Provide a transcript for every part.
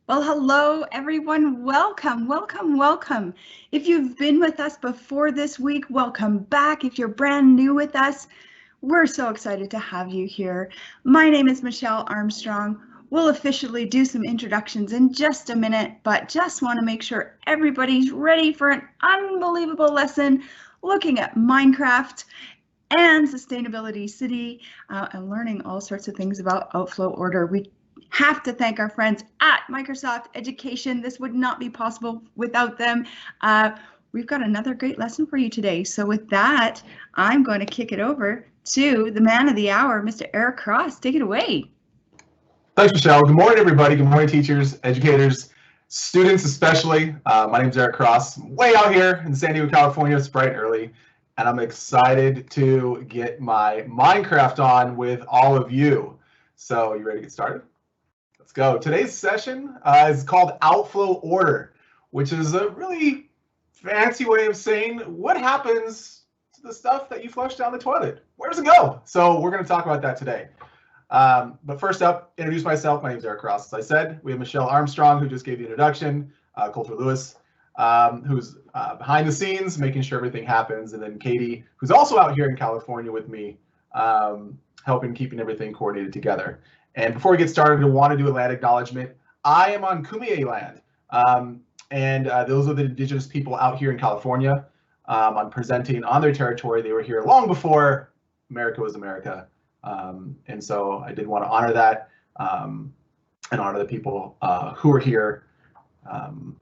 Well, hello, everyone. Welcome, welcome, welcome. If you've been with us before this week, welcome back. If you're brand new with us, we're so excited to have you here. My name is Michelle Armstrong. We'll officially do some introductions in just a minute, but just want to make sure everybody's ready for an unbelievable lesson looking at Minecraft and Sustainability City and learning all sorts of things about outflow order. We have to thank our friends at Microsoft Education. This would not be possible without them. We've got another great lesson for you today. So with that, I'm going to kick it over to the man of the hour, Mr. Eric Cross. Take it away. Thanks, Michelle. Good morning, everybody. Good morning, teachers, educators, students especially. My name is Eric Cross. I'm way out here in San Diego, California. It's bright and early, and I'm excited to get my Minecraft on with all of you. So you ready to get started? Let's go. Today's session is called Outflow Order, which is a really fancy way of saying what happens to the stuff that you flush down the toilet. Where does it go? So we're going to talk about that today. But first up, introduce myself. My name is Eric Cross. As I said, we have Michelle Armstrong, who just gave the introduction, Coulter Lewis, who's behind the scenes, making sure everything happens, and then Katie, who's also out here in California with me, helping keeping everything coordinated together. And before we get started, I want to do a land acknowledgement. I am on Kumeyaay land, and those are the indigenous people out here in California. I'm presenting on their territory. They were here long before America was America. And so I did want to honor that and honor the people who are here. And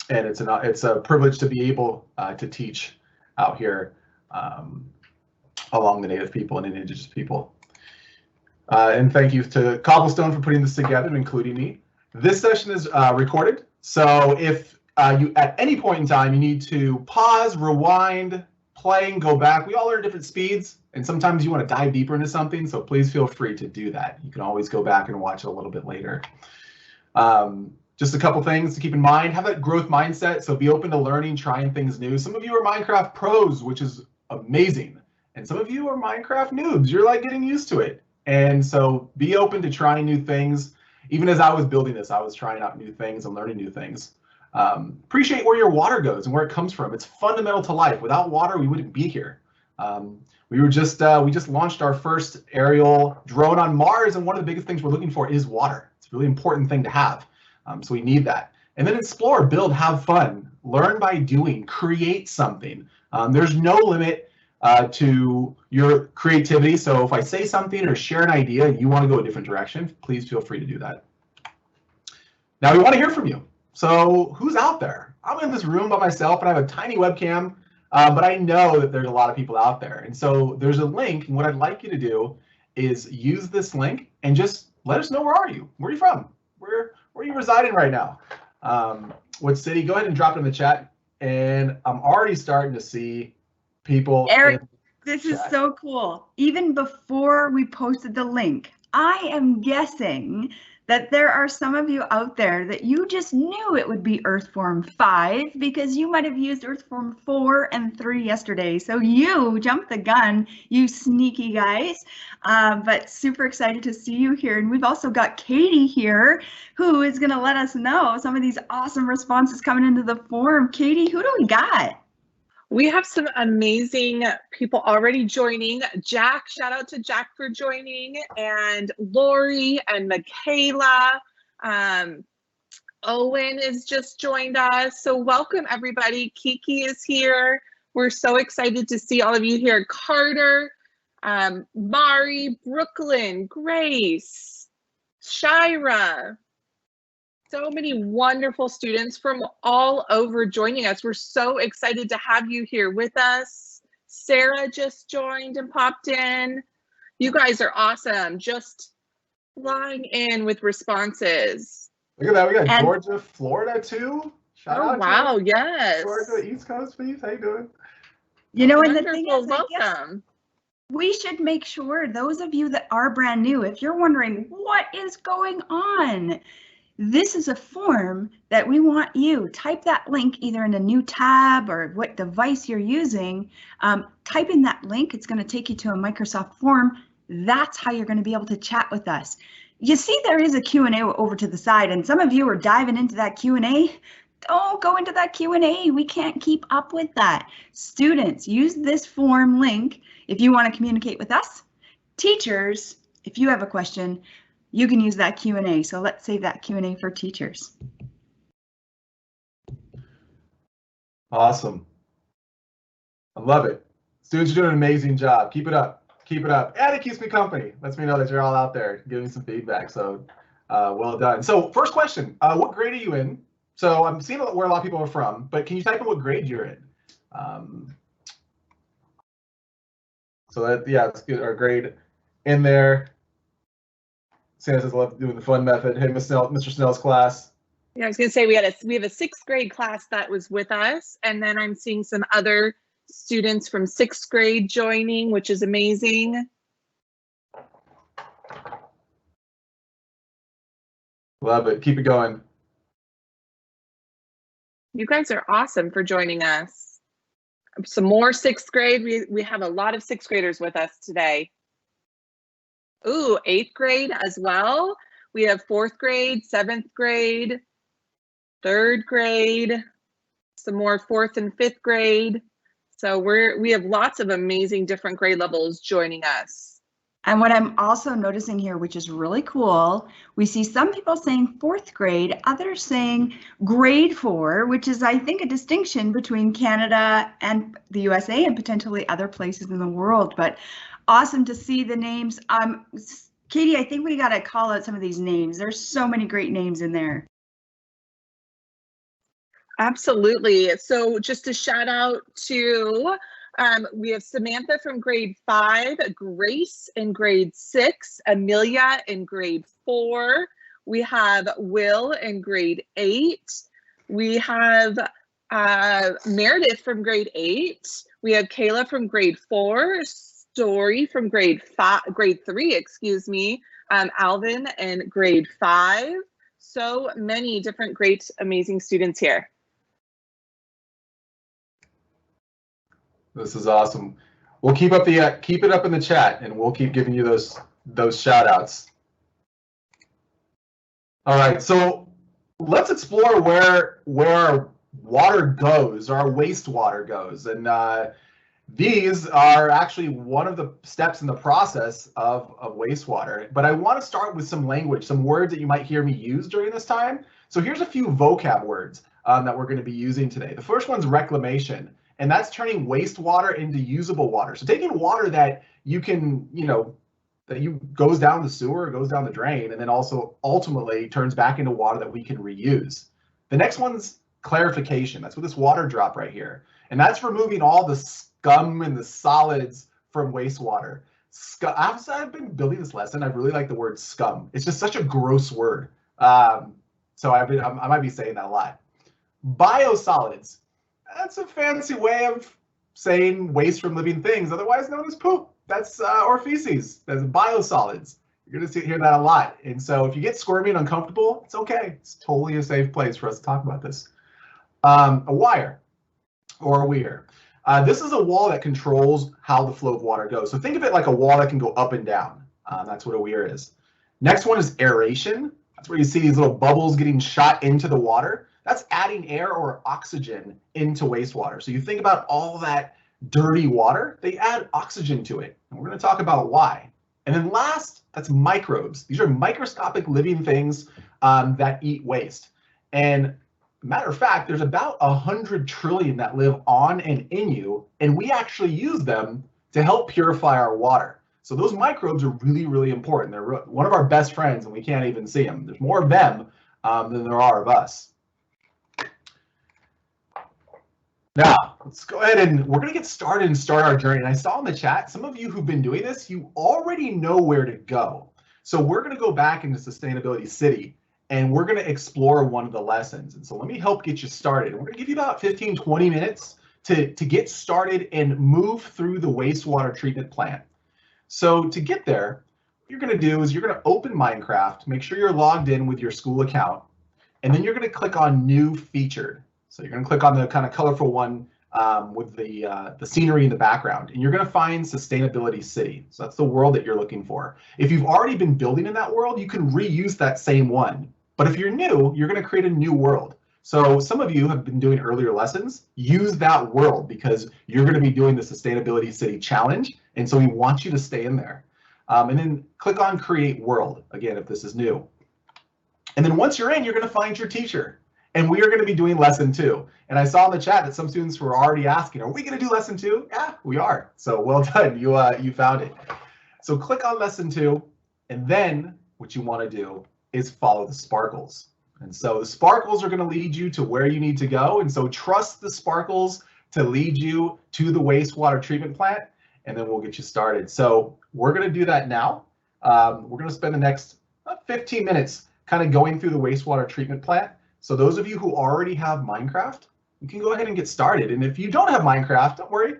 it's a privilege to be able to teach out here along the Native people and indigenous people. And thank you to Cobblestone for putting this together and including me. This session is recorded. So if you at any point in time you need to pause, rewind, play, and go back, we all are at different speeds. And sometimes you want to dive deeper into something, so please feel free to do that. You can always go back and watch it a little bit later. Just a couple things to keep in mind. Have that growth mindset, so be open to learning, trying things new. Some of you are Minecraft pros, which is amazing. And some of you are Minecraft noobs. You're like getting used to it. And so be open to trying new things. Even as I was building this, I was trying out new things and learning new things. Appreciate where your water goes and where it comes from. It's fundamental to life. Without water, we wouldn't be here. We just launched our first aerial drone on Mars, and one of the biggest things we're looking for is water. It's a really important thing to have, so we need that. And then explore, build, have fun, learn by doing, create something. There's no limit to your creativity, so if I say something or share an idea and you want to go a different direction, please feel free to do that. Now we want to hear from you. So who's out there? I'm in this room by myself and I have a tiny webcam. But I know that there's a lot of people out there. And so there's a link, and what I'd like you to do is use this link and just let us know, where are you? Where are you from? Where are you residing right now? What city? Go ahead and drop it in the chat. And I'm already starting to see people. Eric, this is so cool. Even before we posted the link, I am guessing that there are some of you out there that you just knew it would be Earthform 5 because you might have used Earthform 4 and 3 yesterday. So you jumped the gun, you sneaky guys. But super excited to see you here. And we've also got Katie here, who is going to let us know some of these awesome responses coming into the forum. Katie, who do we got? We have some amazing people already joining. Jack, shout out to Jack for joining, and Lori and Michaela. Owen has just joined us. So welcome everybody. Kiki is here. We're so excited to see all of you here. Carter, Mari, Brooklyn, Grace, Shira. So many wonderful students from all over joining us. We're so excited to have you here with us. Sarah just joined and popped in. You guys are awesome. Just flying in with responses. Look at that. We got Georgia, Florida too. Shout out. Wow, yes. Georgia, East Coast, please. How you doing? You know, and the thing is, welcome. We should make sure those of you that are brand new, if you're wondering what is going on, this is a form that we want you type that link either in a new tab or what device you're using. Type in that link. It's going to take you to a Microsoft form. That's how you're going to be able to chat with us. You see there is a Q&A over to the side, and some of you are diving into that Q&A. Don't go into that Q&A. We can't keep up with that. Students, use this form link if you want to communicate with us. Teachers, if you have a question, you can use that Q&A. So let's save that Q&A for teachers. Awesome. I love it. Students are doing an amazing job. Keep it up. Keep it up. And it keeps me company. Lets me know that you're all out there giving some feedback. So well done. So first question, what grade are you in? So I'm seeing where a lot of people are from, but can you type in what grade you're in? So that, yeah, let's get our grade in there. Santa says, I love doing the fun method. Hey, Mr. Snell's class. Yeah, I was gonna say we have a 6th grade class that was with us, and then I'm seeing some other students from 6th grade joining, which is amazing. Love it. Keep it going. You guys are awesome for joining us. Some more 6th grade. We have a lot of 6th graders with us today. Ooh, 8th grade as well. We have 4th grade, 7th grade, 3rd grade, some more 4th and 5th grade. So we have lots of amazing different grade levels joining us. And what I'm also noticing here, which is really cool, we see some people saying 4th grade, others saying grade 4, which is, I think, a distinction between Canada and the USA and potentially other places in the world. But awesome to see the names. Katie, I think we got to call out some of these names. There's so many great names in there. Absolutely. So just a shout out to, we have Samantha from grade 5, Grace in grade 6, Amelia in grade 4. We have Will in grade 8. We have Meredith from grade 8. We have Kayla from grade 4, Story from grade 3, excuse me, Alvin in grade 5. So many different great, amazing students here. This is awesome. We'll keep up the keep it up in the chat, and we'll keep giving you those shout outs. All right, so let's explore where our water goes, our wastewater goes, and these are actually one of the steps in the process of wastewater. But I want to start with some language, some words that you might hear me use during this time. So here's a few vocab words that we're going to be using today. The first one's reclamation. And that's turning wastewater into usable water. So taking water that you can, that goes down the sewer, goes down the drain, and then also ultimately turns back into water that we can reuse. The next one's clarification. That's with this water drop right here. And that's removing all the scum and the solids from wastewater. As I've been building this lesson, I really like the word scum. It's just such a gross word. So I might be saying that a lot. Biosolids. That's a fancy way of saying waste from living things, otherwise known as poop. That's or feces. That's biosolids. You're going to hear that a lot. And so if you get squirmy and uncomfortable, it's okay. It's totally a safe place for us to talk about this. A wire or a weir. This is a wall that controls how the flow of water goes. So think of it like a wall that can go up and down. That's what a weir is. Next one is aeration. That's where you see these little bubbles getting shot into the water. That's adding air or oxygen into wastewater. So you think about all that dirty water, they add oxygen to it. And we're going to talk about why. And then last, that's microbes. These are microscopic living things that eat waste. And matter of fact, there's about 100 trillion that live on and in you, and we actually use them to help purify our water. So those microbes are really, really important. They're one of our best friends, and we can't even see them. There's more of them than there are of us. Now, let's go ahead and we're going to get started and start our journey. And I saw in the chat, some of you who've been doing this, you already know where to go. So we're going to go back into Sustainability City, and we're going to explore one of the lessons. And so let me help get you started. We're going to give you about 15, 20 minutes to get started and move through the wastewater treatment plant. So to get there, what you're going to do is you're going to open Minecraft, make sure you're logged in with your school account, and then you're going to click on New Featured. So you're going to click on the kind of colorful one with the scenery in the background, and you're going to find Sustainability City. So that's the world that you're looking for. If you've already been building in that world, you can reuse that same one. But if you're new, you're going to create a new world. So some of you have been doing earlier lessons. Use that world because you're going to be doing the Sustainability City Challenge, and so we want you to stay in there. And then click on Create World, again, if this is new. And then once you're in, you're going to find your teacher. And we are going to be doing lesson 2. And I saw in the chat that some students were already asking, are we going to do lesson 2? Yeah, we are. So well done. You found it. So click on lesson 2. And then what you want to do is follow the sparkles. And so the sparkles are going to lead you to where you need to go. And so trust the sparkles to lead you to the wastewater treatment plant. And then we'll get you started. So we're going to do that now. We're going to spend the next 15 minutes kind of going through the wastewater treatment plant. So those of you who already have Minecraft, you can go ahead and get started. And if you don't have Minecraft, don't worry.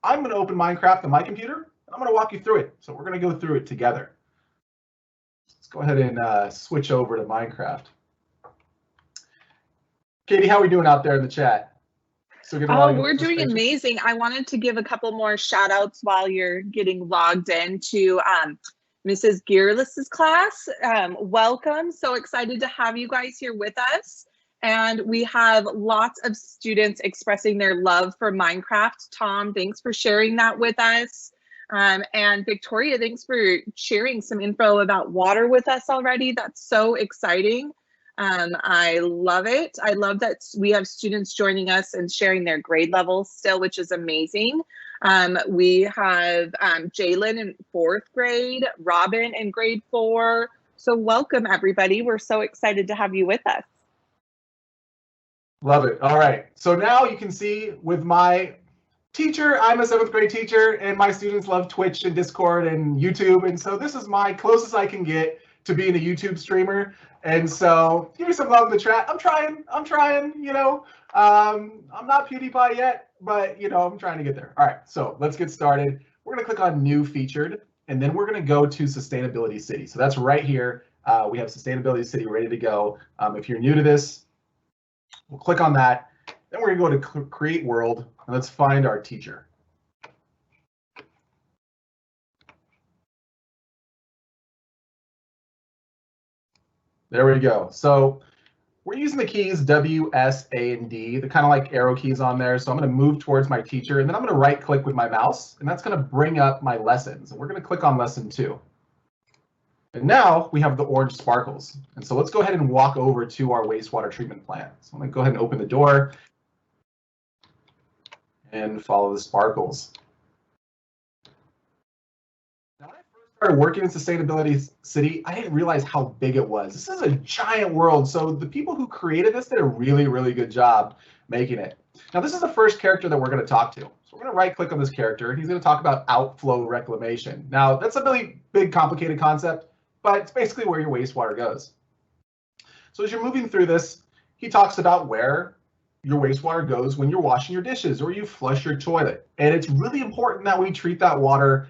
I'm going to open Minecraft on my computer, and I'm going to walk you through it. So we're going to go through it together. Let's go ahead and switch over to Minecraft. Katie, how are we doing out there in the chat? Oh, we're doing amazing. I wanted to give a couple more shout outs while you're getting logged in to Mrs. Gearless's class. Welcome. So excited to have you guys here with us. And we have lots of students expressing their love for Minecraft. Tom, thanks for sharing that with us. And Victoria, thanks for sharing some info about water with us already. That's so exciting. I love it. I love that we have students joining us and sharing their grade levels still, which is amazing. We have Jalen in 4th grade, Robin in grade 4. So welcome everybody. We're so excited to have you with us. Love it. All right. So now you can see with my teacher, I'm a 7th grade teacher, and my students love Twitch and Discord and YouTube. And so this is my closest I can get to being a YouTube streamer. And so give me some love in the chat. I'm trying, you know. I'm not PewDiePie yet, but you know, I'm trying to get there. All right, so let's get started. We're gonna click on New Featured, and then we're gonna go to Sustainability City. So that's right here. We have Sustainability City ready to go. If you're new to this, we'll click on that. Then we're gonna go to Create World, and let's find our teacher. There we go. So we're using the keys W, S, A, and D, the kind of like arrow keys on there. So I'm going to move towards my teacher, and then I'm going to right click with my mouse, and that's going to bring up my lessons. And we're going to click on lesson 2. And now we have the orange sparkles. And so let's go ahead and walk over to our wastewater treatment plant. So I'm going to go ahead and open the door and follow the sparkles. Started working in Sustainability City, I didn't realize how big it was. This is a giant world. So the people who created this did a really, really good job making it. Now, this is the first character that we're going to talk to. So we're going to right click on this character, and he's going to talk about outflow reclamation. Now, that's a really big, complicated concept, but it's basically where your wastewater goes. So as you're moving through this, he talks about where your wastewater goes when you're washing your dishes or you flush your toilet. And it's really important that we treat that water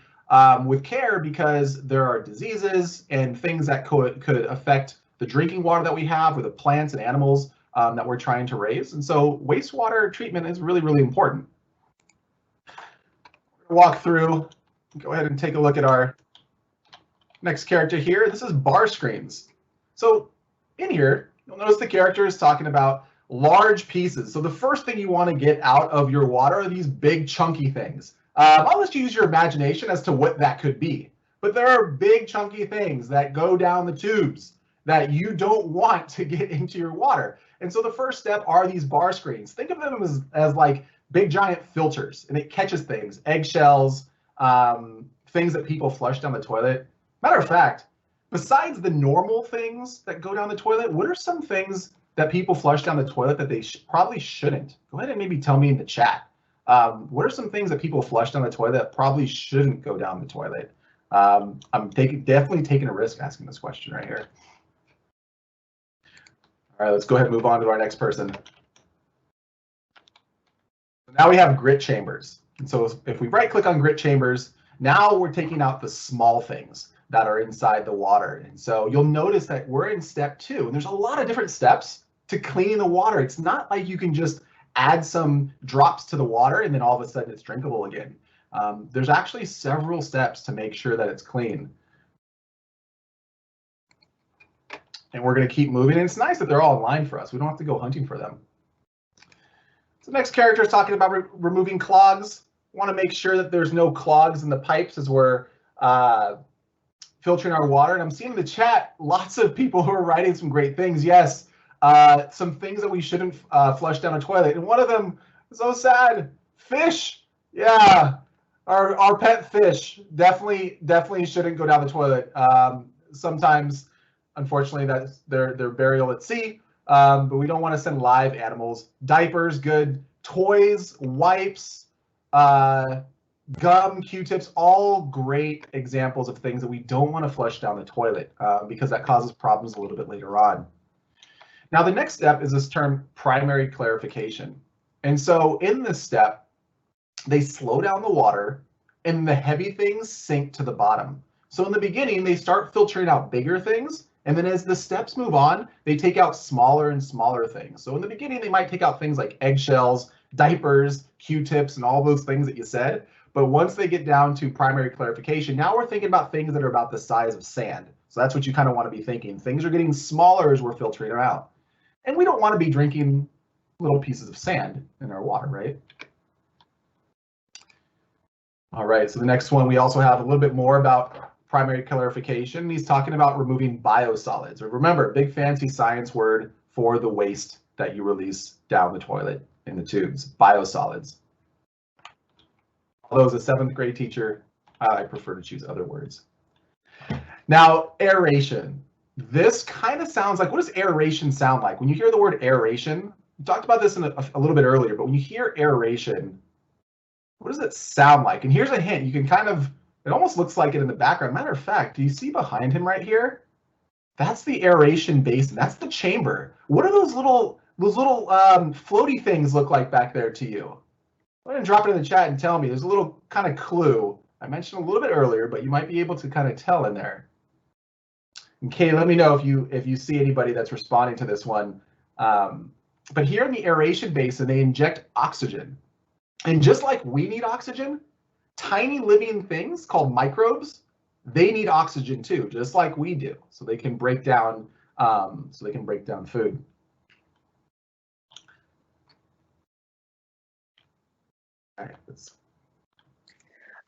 with care, because there are diseases and things that could affect the drinking water that we have, or the plants and animals that we're trying to raise. And so wastewater treatment is really, really important. Walk through, go ahead and take a look at our next character here. This is bar screens. So in here, you'll notice the character is talking about large pieces. So the first thing you want to get out of your water are these big chunky things. I'll let you use your imagination as to what that could be. But there are big chunky things that go down the tubes that you don't want to get into your water. And so the first step are these bar screens. Think of them as like big giant filters, and it catches things, eggshells, things that people flush down the toilet. Matter of fact, besides the normal things that go down the toilet, what are some things that people flush down the toilet that they probably shouldn't? Go ahead and maybe tell me in the chat. What are some things that people flush down the toilet that probably shouldn't go down the toilet? I'm definitely taking a risk asking this question right here. All right, let's go ahead and move on to our next person. Now we have grit chambers. And so if we right click on grit chambers, now we're taking out the small things that are inside the water. And so you'll notice that we're in step 2, and there's a lot of different steps to cleaning the water. It's not like you can just add some drops to the water, and then all of a sudden it's drinkable again. There's actually several steps to make sure that it's clean. And we're going to keep moving. And it's nice that they're all in line for us. We don't have to go hunting for them. So the next character is talking about removing clogs. Want to make sure that there's no clogs in the pipes as we're filtering our water. And I'm seeing in the chat lots of people who are writing some great things. Yes, some things that we shouldn't flush down a toilet. And one of them, so sad, fish. Yeah, our pet fish definitely shouldn't go down the toilet. Sometimes, unfortunately, that's their burial at sea. But we don't want to send live animals. Diapers, good. Toys, wipes, gum, Q-tips, all great examples of things that we don't want to flush down the toilet because that causes problems a little bit later on. Now, the next step is this term primary clarification. And so in this step, they slow down the water and the heavy things sink to the bottom. So in the beginning, they start filtering out bigger things. And then as the steps move on, they take out smaller and smaller things. So in the beginning, they might take out things like eggshells, diapers, Q-tips, and all those things that you said. But once they get down to primary clarification, now we're thinking about things that are about the size of sand. So that's what you kind of want to be thinking. Things are getting smaller as we're filtering them out. And we don't want to be drinking little pieces of sand in our water, right? All right, so the next one, we also have a little bit more about primary clarification. He's talking about removing biosolids. Remember, big fancy science word for the waste that you release down the toilet in the tubes, biosolids. Although as a 7th grade teacher, I prefer to choose other words. Now, aeration. This kind of sounds like, what does aeration sound like? When you hear the word aeration, we talked about this in a little bit earlier, but when you hear aeration, what does it sound like? And here's a hint. You can kind of, it almost looks like it in the background. Matter of fact, do you see behind him right here? That's the aeration basin. That's the chamber. What are those little floaty things look like back there to you? Go ahead and drop it in the chat and tell me. There's a little kind of clue. I mentioned a little bit earlier, but you might be able to kind of tell in there. Okay, let me know if you see anybody that's responding to this one. But here in the aeration basin, they inject oxygen. And just like we need oxygen, tiny living things called microbes, they need oxygen too, just like we do, so they can break down food.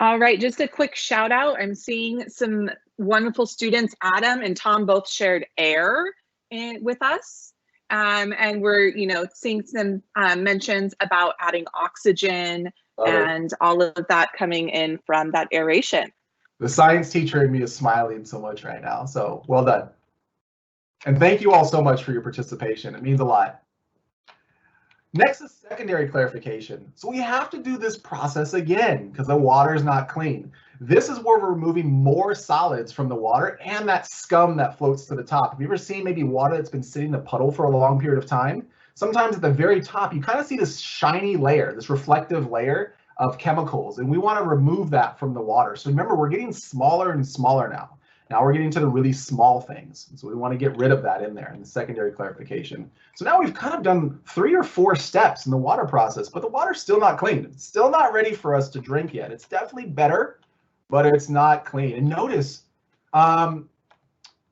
All right, just a quick shout out. I'm seeing some wonderful students. Adam and Tom both shared air with us. And we're, seeing some mentions about adding oxygen and all of that coming in from that aeration. The science teacher in me is smiling so much right now. So well done. And thank you all so much for your participation. It means a lot. Next is secondary clarification. So we have to do this process again because the water is not clean. This is where we're removing more solids from the water and that scum that floats to the top. Have you ever seen maybe water that's been sitting in a puddle for a long period of time? Sometimes at the very top, you kind of see this shiny layer, this reflective layer of chemicals, and we want to remove that from the water. So remember, we're getting smaller and smaller now. Now we're getting to the really small things. So we want to get rid of that in there in the secondary clarification. So now we've kind of done 3 or 4 steps in the water process, but the water's still not clean. It's still not ready for us to drink yet. It's definitely better, but it's not clean. And notice, I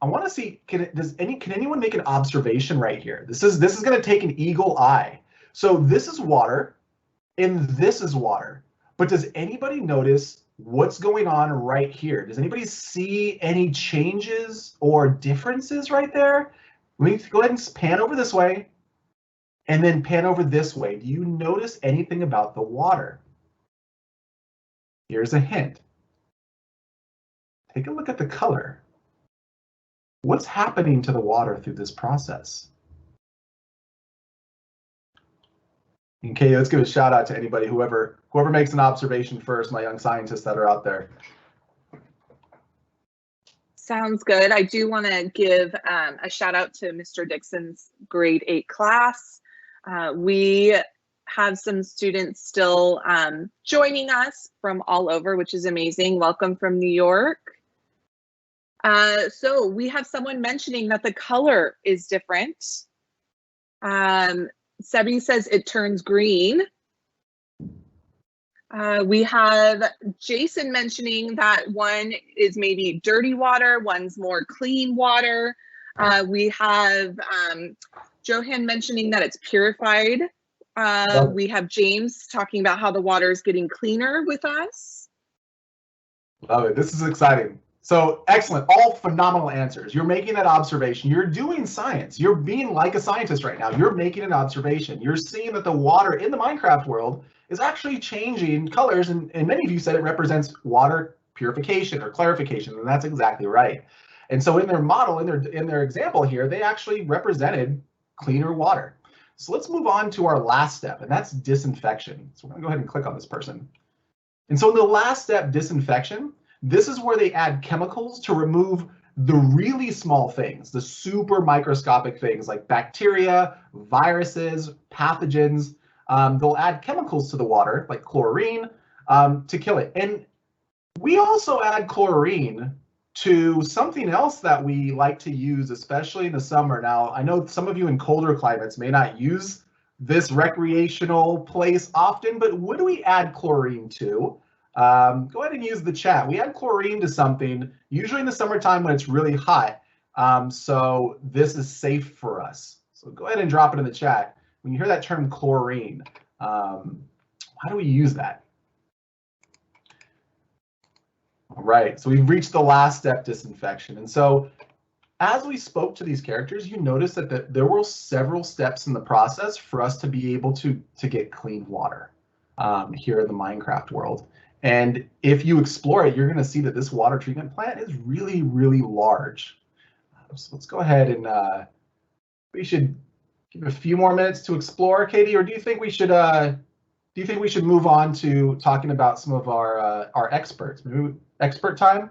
want to see, can anyone make an observation right here? This is going to take an eagle eye. So this is water, and this is water. But does anybody notice what's going on right here? Does anybody see any changes or differences right there? Let me go ahead and pan over this way and then pan over this way. Do you notice anything about the water? Here's a hint. Take a look at the color. What's happening to the water through this process? Okay, let's give a shout out to anybody, whoever makes an observation first, my young scientists that are out there. Sounds good. I do want to give a shout out to Mr. Dixon's grade 8 class. We have some students still joining us from all over, which is amazing. Welcome from New York. So we have someone mentioning that the color is different. Sebby says it turns green. We have Jason mentioning that one is maybe dirty water, one's more clean water. We have Johan mentioning that it's purified. We have James talking about how the water is getting cleaner with us. Love it. This is exciting. So excellent. All phenomenal answers. You're making that observation. You're doing science. You're being like a scientist right now. You're making an observation. You're seeing that the water in the Minecraft world is actually changing colors. And many of you said it represents water purification or clarification. And that's exactly right. And so in their model, in their example here, they actually represented cleaner water. So let's move on to our last step, and that's disinfection. So we're going to go ahead and click on this person. And so in the last step, disinfection, this is where they add chemicals to remove the really small things, the super microscopic things like bacteria, viruses, pathogens. They'll add chemicals to the water, like chlorine, to kill it. And we also add chlorine to something else that we like to use, especially in the summer. Now, I know some of you in colder climates may not use this recreational place often, but what do we add chlorine to? Go ahead and use the chat. We add chlorine to something, usually in the summertime when it's really hot. So this is safe for us. So go ahead and drop it in the chat. When you hear that term chlorine, how do we use that? All right, so we've reached the last step, disinfection. And so as we spoke to these characters, you notice that there were several steps in the process for us to be able to get clean water here in the Minecraft world. And if you explore it, you're going to see that this water treatment plant is really, really large. So let's go ahead and we should give a few more minutes to explore, Katie, or do you think we should move on to talking about some of our experts? Maybe expert time?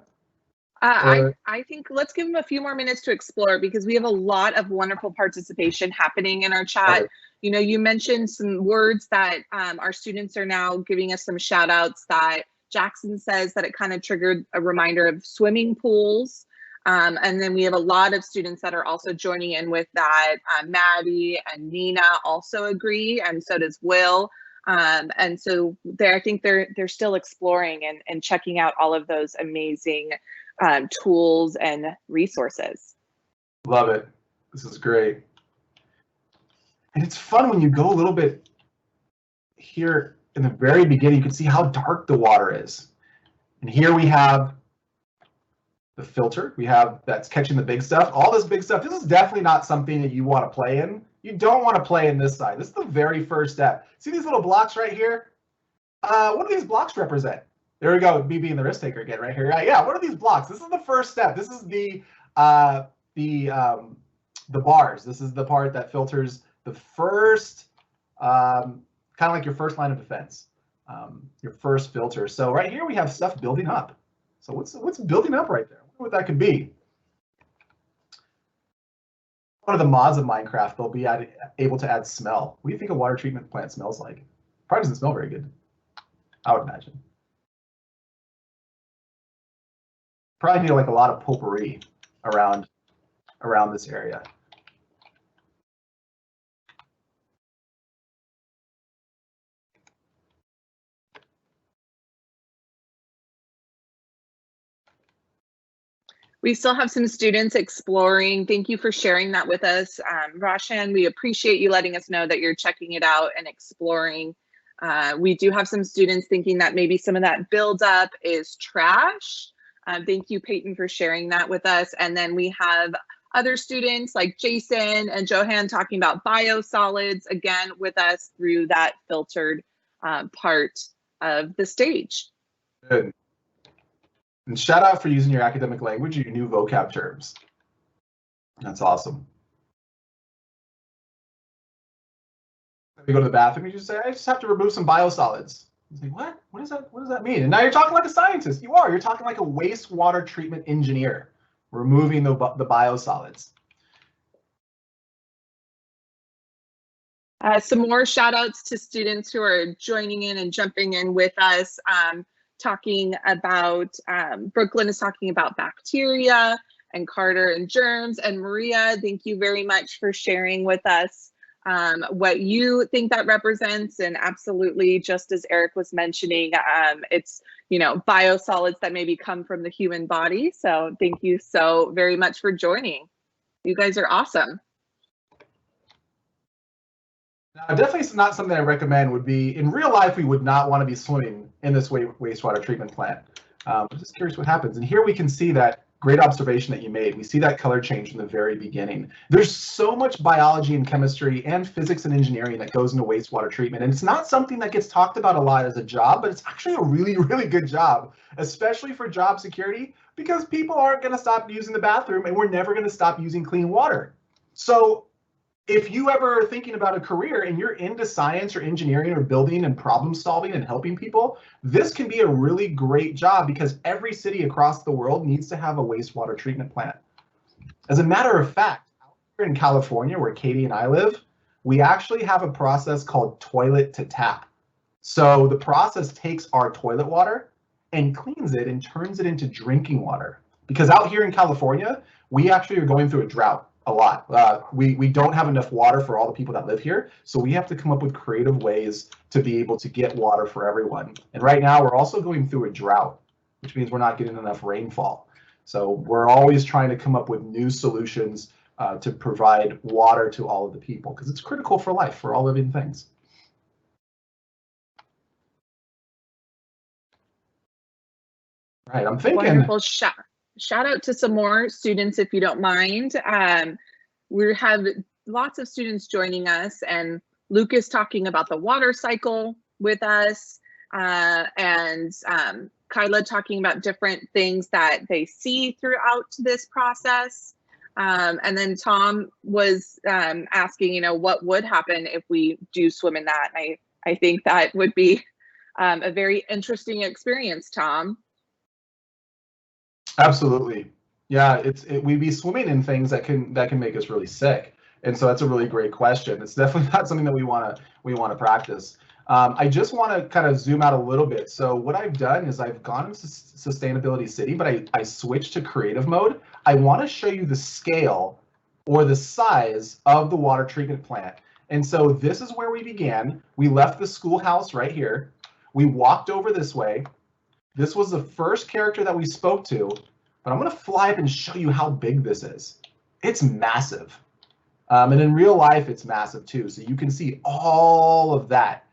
I think let's give them a few more minutes to explore, because we have a lot of wonderful participation happening in our chat. Right. You know, you mentioned some words that our students are now giving us some shout outs. That Jackson says that it kind of triggered a reminder of swimming pools. And then we have a lot of students that are also joining in with that. Maddie and Nina also agree, and so does Will. And so I think they're still exploring and checking out all of those amazing tools and resources. Love it. This is great. And it's fun when you go a little bit here in the very beginning, you can see how dark the water is. And here we have the filter. We have that's catching the big stuff. All this big stuff. This is definitely not something that you want to play in. You don't want to play in this side. This is the very first step. See these little blocks right here? What do these blocks represent? There we go, me being the risk taker again right here. Yeah, what are these blocks? This is the first step. This is the bars. This is the part that filters the first, kind of like your first line of defense, your first filter. So right here we have stuff building up. So what's building up right there? I wonder what that could be. One of the mods of Minecraft, they'll be able to add smell. What do you think a water treatment plant smells like? Probably doesn't smell very good, I would imagine. Probably need like a lot of potpourri around this area. We still have some students exploring. Thank you for sharing that with us. Roshan, we appreciate you letting us know that you're checking it out and exploring. We do have some students thinking that maybe some of that buildup is trash. Thank you, Peyton, for sharing that with us. And then we have other students like Jason and Johan talking about biosolids, again, with us through that filtered part of the stage. Good. And shout out for using your academic language, your new vocab terms. That's awesome. You go to the bathroom, you just say, I just have to remove some biosolids. You say, what? What does that mean? And now you're talking like a scientist. You are. You're talking like a wastewater treatment engineer, removing the biosolids. Some more shout outs to students who are joining in and jumping in with us. Talking about, Brooklyn is talking about bacteria, and Carter and germs, and Maria, thank you very much for sharing with us what you think that represents. And absolutely, just as Eric was mentioning, it's, you know, biosolids that maybe come from the human body. So thank you so very much for joining. You guys are awesome. Now, definitely not something I recommend would be, in real life, we would not want to be swimming in this wastewater treatment plant. I'm just curious what happens. And here we can see that great observation that you made. We see that color change from the very beginning. There's so much biology and chemistry and physics and engineering that goes into wastewater treatment. And it's not something that gets talked about a lot as a job, but it's actually a really, really good job, especially for job security, because people aren't going to stop using the bathroom and we're never going to stop using clean water. So if you ever are thinking about a career and you're into science or engineering or building and problem solving and helping people, this can be a really great job because every city across the world needs to have a wastewater treatment plant. As a matter of fact, out here in California, where Katie and I live, we actually have a process called toilet to tap. So the process takes our toilet water and cleans it and turns it into drinking water. Because out here in California, we actually are going through a drought. A lot. We don't have enough water for all the people that live here, so we have to come up with creative ways to be able to get water for everyone. And right now we're also going through a drought, which means we're not getting enough rainfall. So we're always trying to come up with new solutions to provide water to all of the people, because it's critical for life, for all living things. Right, I'm thinking. Wonderful. Shout out to some more students, if you don't mind. We have lots of students joining us, and Lucas talking about the water cycle with us, and Kyla talking about different things that they see throughout this process. And then Tom was asking, you know, what would happen if we do swim in that? And I think that would be a very interesting experience, Tom. Absolutely. Yeah, we'd be swimming in things that can make us really sick. And so that's a really great question. It's definitely not something that we want to practice. I just want to kind of zoom out a little bit. So what I've done is I've gone into Sustainability City, but I switched to creative mode. I want to show you the scale or the size of the water treatment plant. And so this is where we began. We left the schoolhouse right here. We walked over this way. This was the first character that we spoke to, but I'm going to fly up and show you how big this is. It's massive. And in real life, it's massive too. So you can see all of that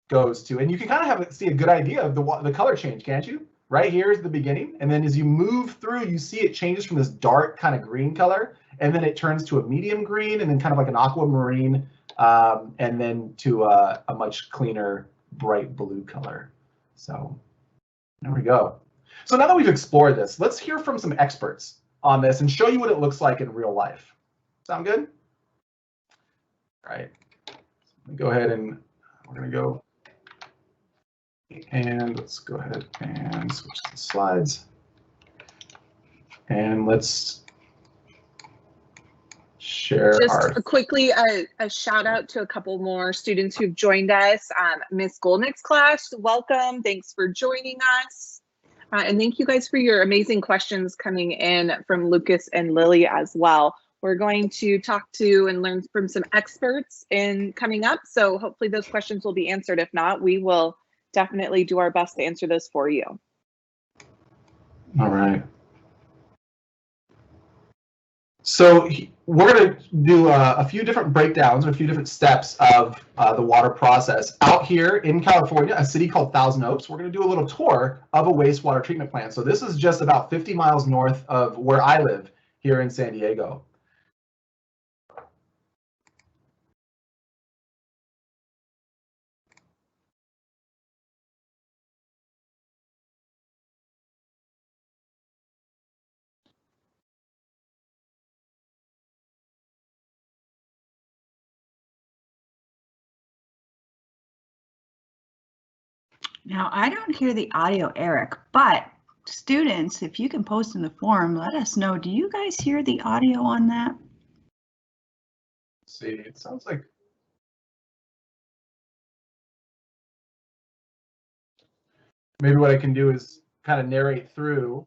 goes to, and you can kind of see a good idea of the color change, can't you? Right here is the beginning. And then as you move through, you see it changes from this dark kind of green color, and then it turns to a medium green, and then kind of like an aquamarine, and then to a much cleaner, bright blue color. So there we go. So now that we've explored this, let's hear from some experts on this and show you what it looks like in real life. Sound good? All right. Go ahead and we're going to go. And let's go ahead and switch the slides. And let's share Just quickly, a shout out to a couple more students who've joined us. Miss Goldnick's class, welcome. Thanks for joining us. And thank you guys for your amazing questions coming in from Lucas and Lily as well. We're going to talk to and learn from some experts in coming up. So hopefully those questions will be answered. If not, we will definitely do our best to answer those for you. All right. So we're going to do a few different breakdowns, or a few different steps of the water process. Out here in California, a city called Thousand Oaks, we're going to do a little tour of a wastewater treatment plant. So this is just about 50 miles north of where I live here in San Diego. Now, I don't hear the audio, Eric, but students, if you can post in the forum, let us know. Do you guys hear the audio on that? Let's see, it sounds like maybe what I can do is kind of narrate through.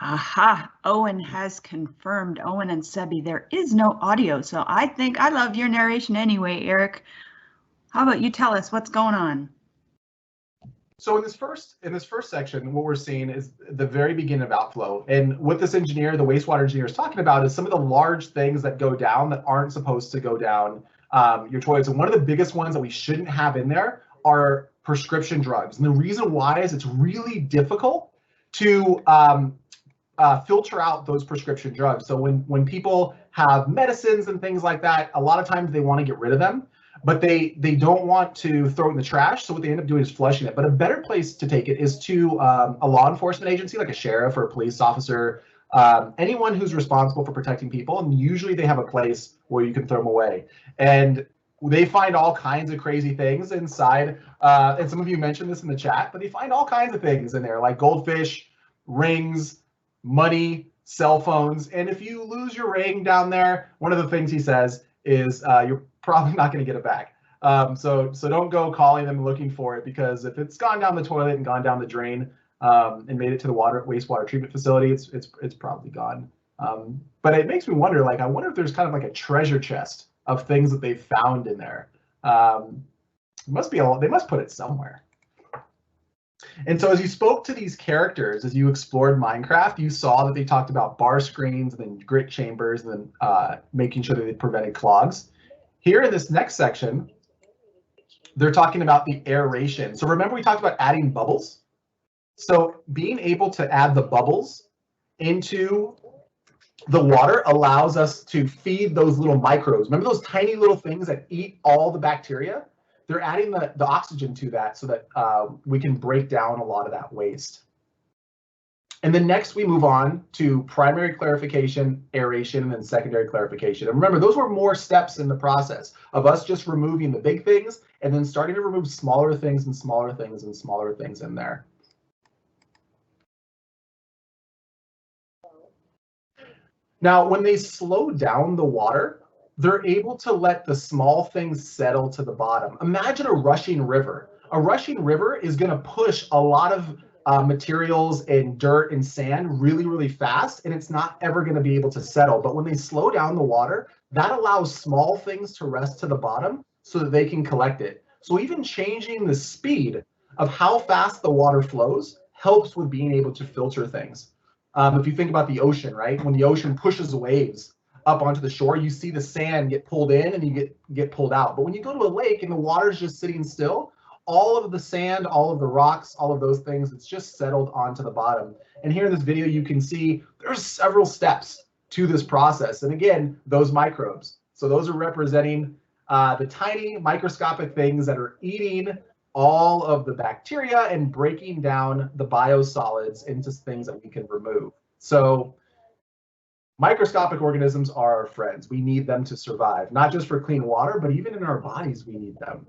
Aha, Owen has confirmed. Owen and Sebi, there is no audio, so I think I love your narration anyway, Eric. How about you tell us what's going on? So in this first section, what we're seeing is the very beginning of outflow. And what this engineer, the wastewater engineer, is talking about is some of the large things that go down that aren't supposed to go down your toilets. And one of the biggest ones that we shouldn't have in there are prescription drugs. And the reason why is it's really difficult to filter out those prescription drugs. So when people have medicines and things like that, a lot of times they want to get rid of them, but they don't want to throw it in the trash. So what they end up doing is flushing it. But a better place to take it is to a law enforcement agency, like a sheriff or a police officer, anyone who's responsible for protecting people. And usually they have a place where you can throw them away. And they find all kinds of crazy things inside. And some of you mentioned this in the chat, but they find all kinds of things in there, like goldfish, rings, money, cell phones. And if you lose your ring down there, one of the things he says is you're probably not going to get it back. So don't go calling them looking for it, because if it's gone down the toilet and gone down the drain and made it to the wastewater treatment facility, it's probably gone. But it makes me wonder, like, I wonder if there's kind of like a treasure chest of things that they've found in there. They must put it somewhere. And so as you spoke to these characters, as you explored Minecraft, you saw that they talked about bar screens and then grit chambers and then making sure that they prevented clogs. Here in this next section, they're talking about the aeration. So remember we talked about adding bubbles? So being able to add the bubbles into the water allows us to feed those little microbes. Remember those tiny little things that eat all the bacteria? They're adding the oxygen to that so that we can break down a lot of that waste. And then next we move on to primary clarification, aeration, and then secondary clarification. And remember, those were more steps in the process of us just removing the big things and then starting to remove smaller things and smaller things and smaller things in there. Now, when they slow down the water, they're able to let the small things settle to the bottom. Imagine a rushing river. A rushing river is going to push a lot of materials and dirt and sand really, really fast, and it's not ever going to be able to settle. But when they slow down the water, that allows small things to rest to the bottom so that they can collect it. So even changing the speed of how fast the water flows helps with being able to filter things. If you think about the ocean, right? When the ocean pushes waves up onto the shore, you see the sand get pulled in and you get pulled out. But when you go to a lake and the water's just sitting still, all of the sand, all of the rocks, all of those things, it's just settled onto the bottom. And here in this video, you can see there's several steps to this process. And again, those microbes. So those are representing the tiny microscopic things that are eating all of the bacteria and breaking down the biosolids into things that we can remove. So microscopic organisms are our friends. We need them to survive, not just for clean water, but even in our bodies, we need them.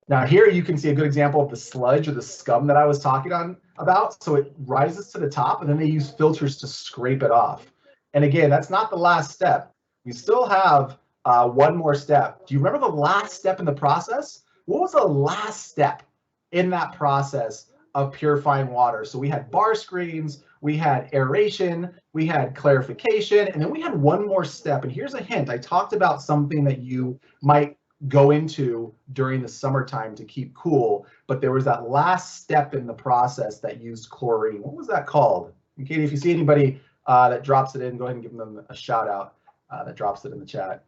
Now here you can see a good example of the sludge or the scum that I was talking about. So it rises to the top and then they use filters to scrape it off. And again, that's not the last step. We still have one more step. Do you remember the last step in the process? What was the last step in that process of purifying water? So we had bar screens, we had aeration, we had clarification, and then we had one more step. And here's a hint. I talked about something that you might go into during the summertime to keep cool, but there was that last step in the process that used chlorine. What was that called? And Katie, if you see anybody that drops it in, go ahead and give them a shout out that drops it in the chat.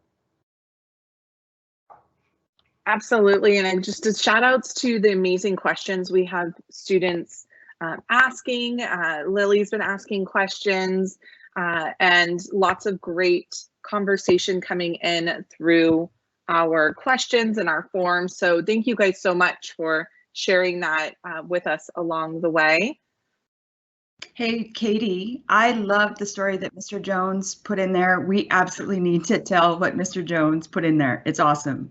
Absolutely, and just shout outs to the amazing questions we have students asking. Lily's been asking questions and lots of great conversation coming in through our questions and our forms. So thank you guys so much for sharing that with us along the way. Hey, Katie, I love the story that Mr. Jones put in there. We absolutely need to tell what Mr. Jones put in there. It's awesome.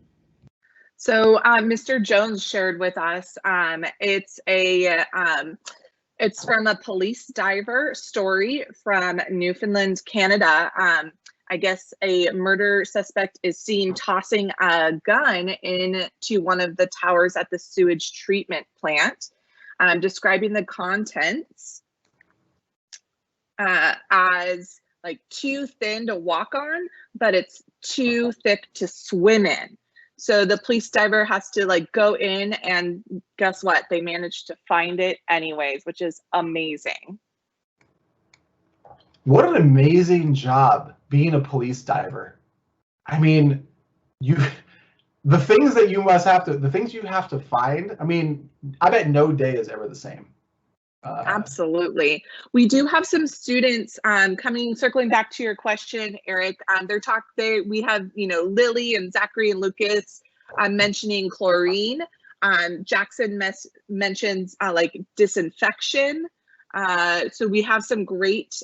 So Mr. Jones shared with us, it's from a police diver story from Newfoundland, Canada. I guess a murder suspect is seen tossing a gun into one of the towers at the sewage treatment plant, describing the contents as like too thin to walk on, but it's too thick to swim in. So the police diver has to like go in, and guess what? They managed to find it anyways, which is amazing. What an amazing job being a police diver. I mean, the things that you have to find, I mean, I bet no day is ever the same. Absolutely. We do have some students circling back to your question, Eric. We have, Lily and Zachary and Lucas mentioning chlorine. Jackson mentions like disinfection. So we have some great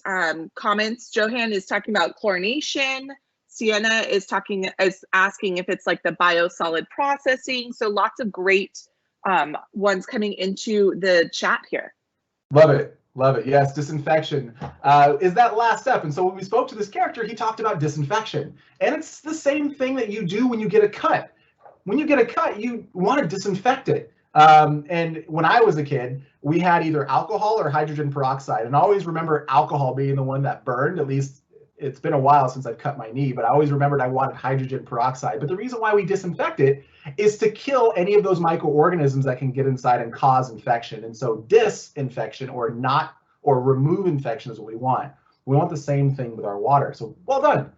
comments. Johan is talking about chlorination. Sienna is asking if it's like the biosolid processing. So lots of great ones coming into the chat here. Love it. Love it. Yes, disinfection is that last step. And so when we spoke to this character, he talked about disinfection. And it's the same thing that you do when you get a cut. When you get a cut, you want to disinfect it. And when I was a kid, we had either alcohol or hydrogen peroxide. And I always remember alcohol being the one that burned. At least it's been a while since I've cut my knee, but I always remembered I wanted hydrogen peroxide. But the reason why we disinfect it is to kill any of those microorganisms that can get inside and cause infection. And so disinfection or remove infection is what we want. We want the same thing with our water. So well done.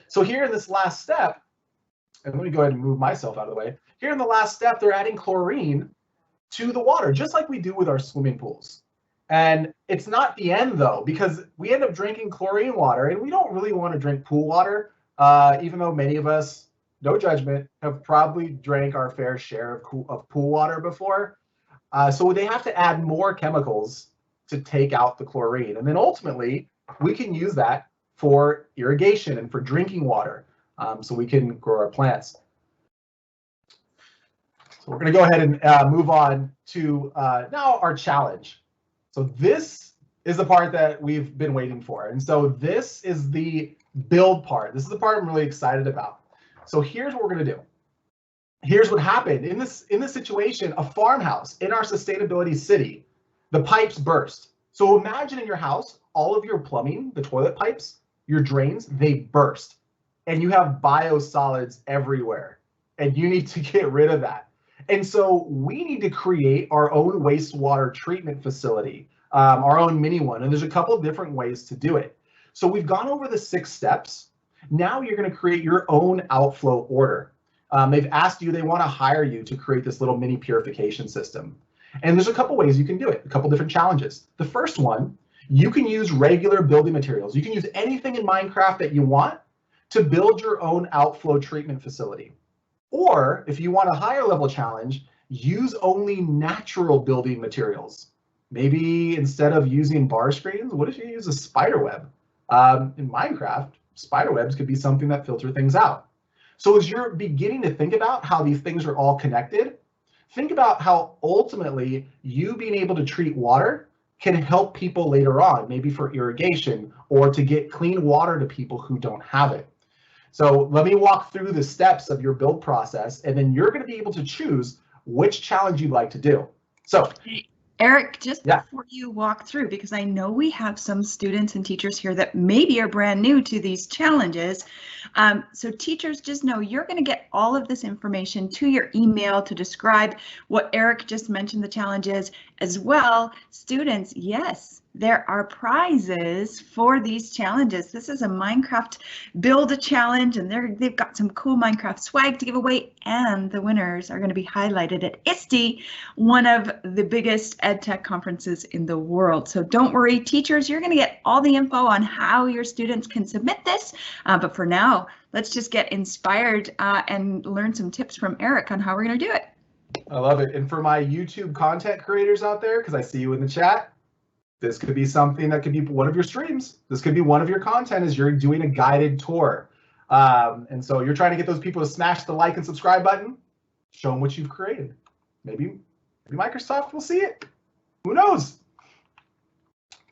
So here in this last step, and let me go ahead and move myself out of the way. Here in the last step, they're adding chlorine to the water, just like we do with our swimming pools. And it's not the end though, because we end up drinking chlorine water, and we don't really want to drink pool water, even though many of us, no judgment, have probably drank our fair share of pool water before. So they have to add more chemicals to take out the chlorine. And then ultimately, we can use that for irrigation and for drinking water, so we can grow our plants. So we're going to go ahead and move on to now our challenge. So this is the part that we've been waiting for. And so this is the build part. This is the part I'm really excited about. So here's what we're going to do. Here's what happened in this situation, a farmhouse in our sustainability city, the pipes burst. So imagine in your house, all of your plumbing, the toilet pipes, your drains, they burst, and you have biosolids everywhere, and you need to get rid of that. And so we need to create our own wastewater treatment facility, our own mini one. And there's a couple of different ways to do it. So we've gone over the 6 steps. Now you're going to create your own outflow order. They've asked you, they want to hire you to create this little mini purification system. And there's a couple ways you can do it, a couple different challenges. The first one, you can use regular building materials. You can use anything in Minecraft that you want to build your own outflow treatment facility. Or if you want a higher level challenge, use only natural building materials. Maybe instead of using bar screens, what if you use a spider web? In Minecraft, spider webs could be something that filter things out. So as you're beginning to think about how these things are all connected, think about how ultimately you being able to treat water can help people later on, maybe for irrigation or to get clean water to people who don't have it. So let me walk through the steps of your build process, and then you're going to be able to choose which challenge you'd like to do. So, Eric, just before you walk through, because I know we have some students and teachers here that maybe are brand new to these challenges. So teachers, just know you're going to get all of this information to your email to describe what Eric just mentioned the challenge is as well. Students, yes, there are prizes for these challenges. This is a Minecraft build a challenge, and they've got some cool Minecraft swag to give away, and the winners are going to be highlighted at ISTE, one of the biggest EdTech conferences in the world. So don't worry, teachers, you're going to get all the info on how your students can submit this. But for now, let's just get inspired and learn some tips from Eric on how we're going to do it. I love it. And for my YouTube content creators out there, because I see you in the chat, this could be something that could be one of your streams. This could be one of your content as you're doing a guided tour. And so you're trying to get those people to smash the like and subscribe button. Show them what you've created. Maybe Microsoft will see it. Who knows?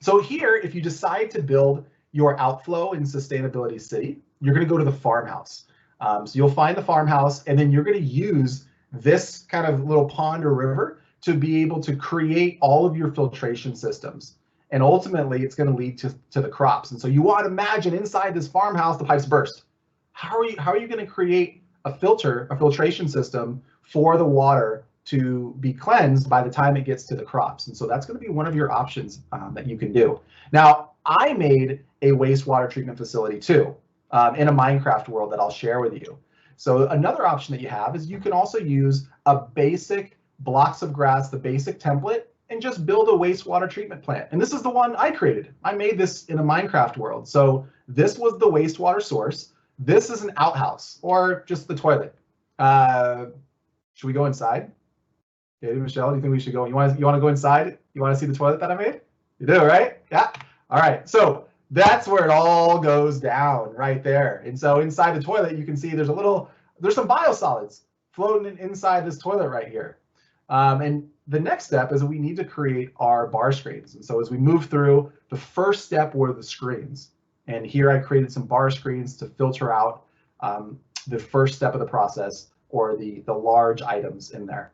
So here, if you decide to build your Outflow in Sustainability City, you're going to go to the farmhouse. So you'll find the farmhouse, and then you're going to use this kind of little pond or river to be able to create all of your filtration systems. And ultimately, it's going to lead to the crops. And so you want to imagine inside this farmhouse, the pipes burst. How are you going to create a filtration system for the water to be cleansed by the time it gets to the crops? And so that's going to be one of your options that you can do. Now, I made a wastewater treatment facility too, in a Minecraft world that I'll share with you. So another option that you have is you can also use a basic blocks of grass, the basic template, and just build a wastewater treatment plant. And this is the one I created. I made this in a Minecraft world. So this was the wastewater source. This is an outhouse, or just the toilet. Should we go inside? Okay, Michelle, do you think we should go? You want to go inside? You want to see the toilet that I made? You do, right? Yeah. All right. So that's where it all goes down, right there. And so inside the toilet, you can see there's some biosolids floating inside this toilet right here. And the next step is we need to create our bar screens. And so as we move through, the first step were the screens. And here I created some bar screens to filter out the first step of the process, or the large items in there.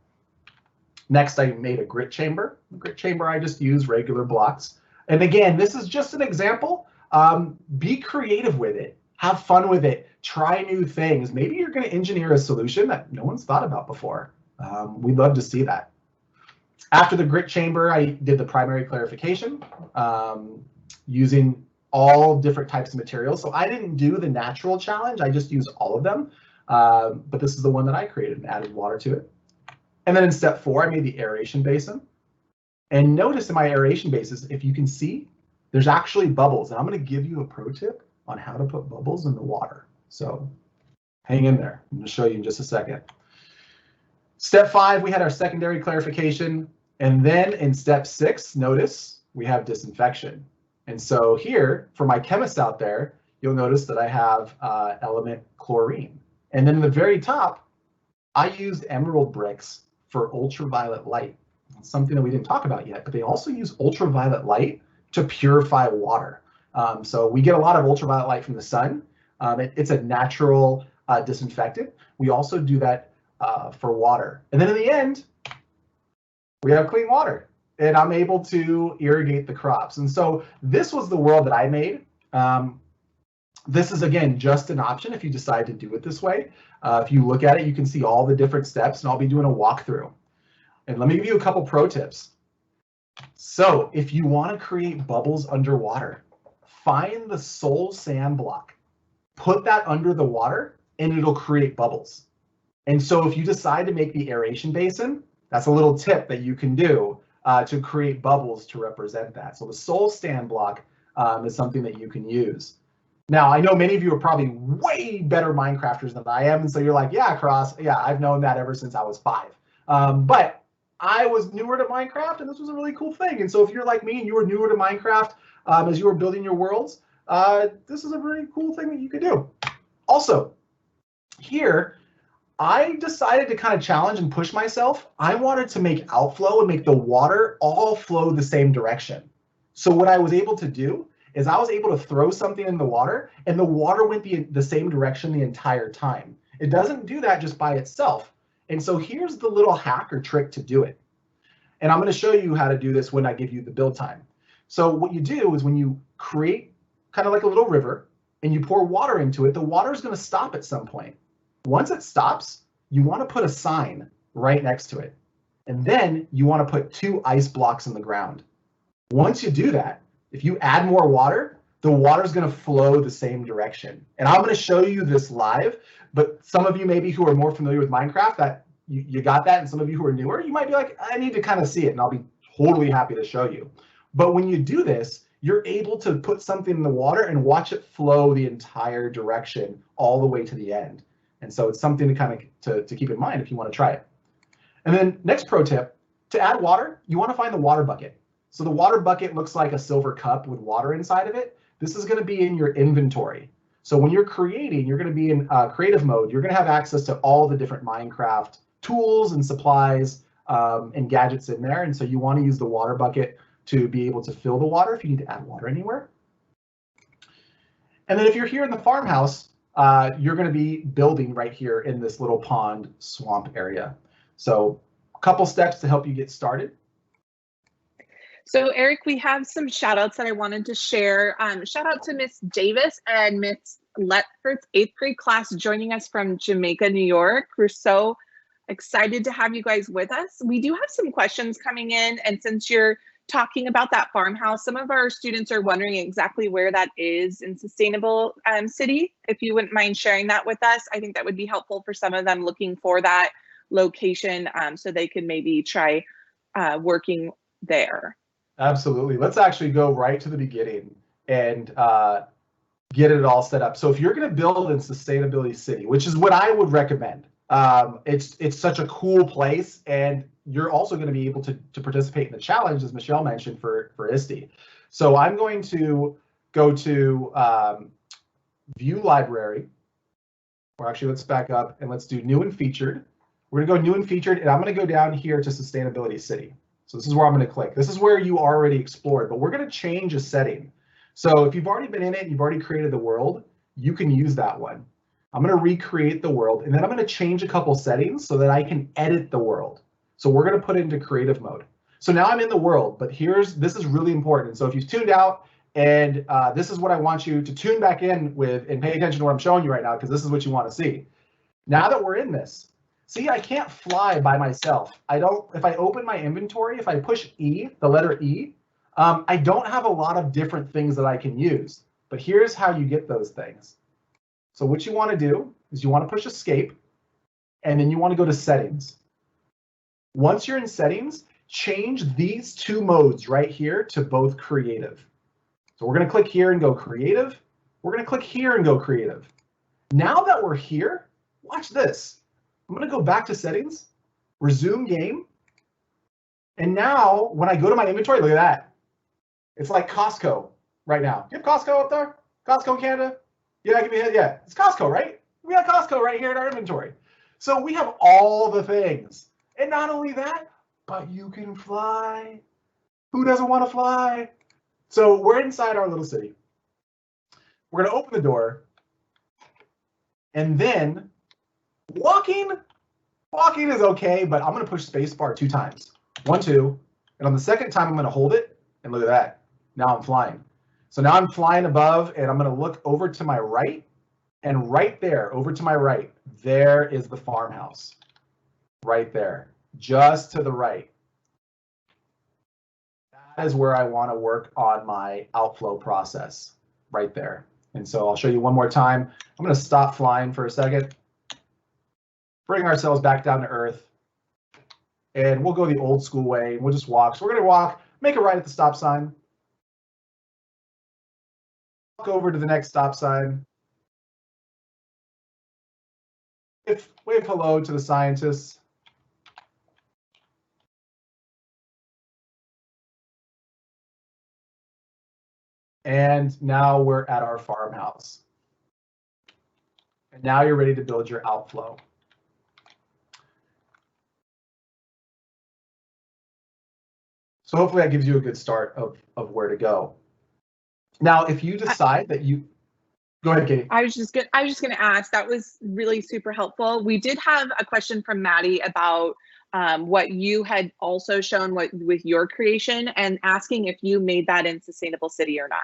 Next, I made a grit chamber. The grit chamber, I just use regular blocks. And again, this is just an example. Be creative with it. Have fun with it. Try new things. Maybe you're going to engineer a solution that no one's thought about before. We'd love to see that. After the grit chamber, I did the primary clarification using all different types of materials. So I didn't do the natural challenge. I just used all of them. But this is the one that I created and added water to it. And then in step 4, I made the aeration basin. And notice in my aeration basin, if you can see, there's actually bubbles. And I'm going to give you a pro tip on how to put bubbles in the water. So hang in there. I'm going to show you in just a second. Step 5, we had our secondary clarification. And then in step 6, notice we have disinfection. And so here, for my chemists out there, you'll notice that I have element chlorine. And then in the very top, I used emerald bricks for ultraviolet light. It's something that we didn't talk about yet, but they also use ultraviolet light to purify water. So we get a lot of ultraviolet light from the sun. It's a natural disinfectant. We also do that for water. And then in the end, we have clean water, and I'm able to irrigate the crops. And so this was the world that I made. This is, again, just an option if you decide to do it this way. If you look at it, you can see all the different steps, and I'll be doing a walkthrough. And let me give you a couple pro tips. So if you want to create bubbles underwater, find the sole sand block, put that under the water, and it'll create bubbles. And so if you decide to make the aeration basin, that's a little tip that you can do to create bubbles to represent that. So the sole sand block is something that you can use. Now, I know many of you are probably way better Minecrafters than I am, and so you're like, yeah, Cross, yeah, I've known that ever since I was 5. But I was newer to Minecraft, and this was a really cool thing. And so if you're like me and you were newer to Minecraft as you were building your worlds, this is a really cool thing that you could do. Also, here, I decided to kind of challenge and push myself. I wanted to make Outflow and make the water all flow the same direction. So what I was able to do is I was able to throw something in the water, and the water went the same direction the entire time. It doesn't do that just by itself. And so here's the little hack or trick to do it. And I'm going to show you how to do this when I give you the build time. So what you do is when you create kind of like a little river and you pour water into it, the water is going to stop at some point. Once it stops, you want to put a sign right next to it. And then you want to put 2 ice blocks in the ground. Once you do that, if you add more water, the water is going to flow the same direction. And I'm going to show you this live, but some of you maybe who are more familiar with Minecraft, that you got that, and some of you who are newer, you might be like, I need to kind of see it, and I'll be totally happy to show you. But when you do this, you're able to put something in the water and watch it flow the entire direction all the way to the end. And so it's something to kind of to keep in mind if you want to try it. And then next pro tip, to add water, you want to find the water bucket. So the water bucket looks like a silver cup with water inside of it. This is going to be in your inventory. So when you're creating, you're going to be in creative mode. You're going to have access to all the different Minecraft tools and supplies and gadgets in there. And so you want to use the water bucket to be able to fill the water if you need to add water anywhere. And then if you're here in the farmhouse, you're going to be building right here in this little pond swamp area. So a couple steps to help you get started. So Eric, we have some shout outs that I wanted to share. Shout out to Miss Davis and Miss Letford's 8th grade class joining us from Jamaica, New York. We're so excited to have you guys with us. We do have some questions coming in, and since you're talking about that farmhouse, some of our students are wondering exactly where that is in Sustainable City. If you wouldn't mind sharing that with us, I think that would be helpful for some of them looking for that location, so they could maybe try working there. Absolutely. Let's actually go right to the beginning and get it all set up. So if you're going to build in Sustainability City, which is what I would recommend, it's such a cool place, and you're also going to be able to participate in the challenge, as Michelle mentioned, for ISTE. So I'm going to go to View Library, or actually let's back up and let's do New and Featured. We're going to go New and Featured, and I'm going to go down here to Sustainability City. So this is where I'm going to click. This is where you already explored, but we're going to change a setting. So if you've already been in it and you've already created the world, you can use that one. I'm going to recreate the world, and then I'm going to change a couple settings so that I can edit the world. So we're going to put it into creative mode. So now I'm in the world, but this is really important. So if you've tuned out, and this is what I want you to tune back in with and pay attention to what I'm showing you right now, because this is what you want to see. Now that we're in this, see, I can't fly by myself. If I open my inventory, if I push E, the letter E, I don't have a lot of different things that I can use, but here's how you get those things. So what you want to do is you want to push escape, and then you want to go to settings. Once you're in settings, change these two modes right here to both creative. So we're going to click here and go creative. We're going to click here and go creative. Now that we're here, watch this. I'm going to go back to settings, resume game. And now when I go to my inventory, look at that. It's like Costco right now. Do you have Costco up there? Costco in Canada? Yeah, give me a hit. Yeah, it's Costco, right? We got Costco right here in our inventory. So we have all the things. And not only that, but you can fly. Who doesn't want to fly? So we're inside our little city. We're going to open the door. And then walking is okay, but I'm going to push spacebar 2 times. 1, 2. And on the second time, I'm going to hold it. And look at that. Now I'm flying. So now I'm flying above, and I'm going to look over to my right. And right there, over to my right, there is the farmhouse. Right there, just to the right. That is where I want to work on my outflow process, right there. And so I'll show you one more time. I'm going to stop flying for a second, bring ourselves back down to earth, and we'll go the old school way, and we'll just walk. So we're going to walk, make a right at the stop sign, walk over to the next stop sign, wave hello to the scientists. And now we're at our farmhouse. And now you're ready to build your outflow. So hopefully that gives you a good start of where to go. Now, if you decide that you, go ahead, Katie. I was just gonna ask, that was really super helpful. We did have a question from Maddie about what you had also shown with your creation, and asking if you made that in Sustainable City or not.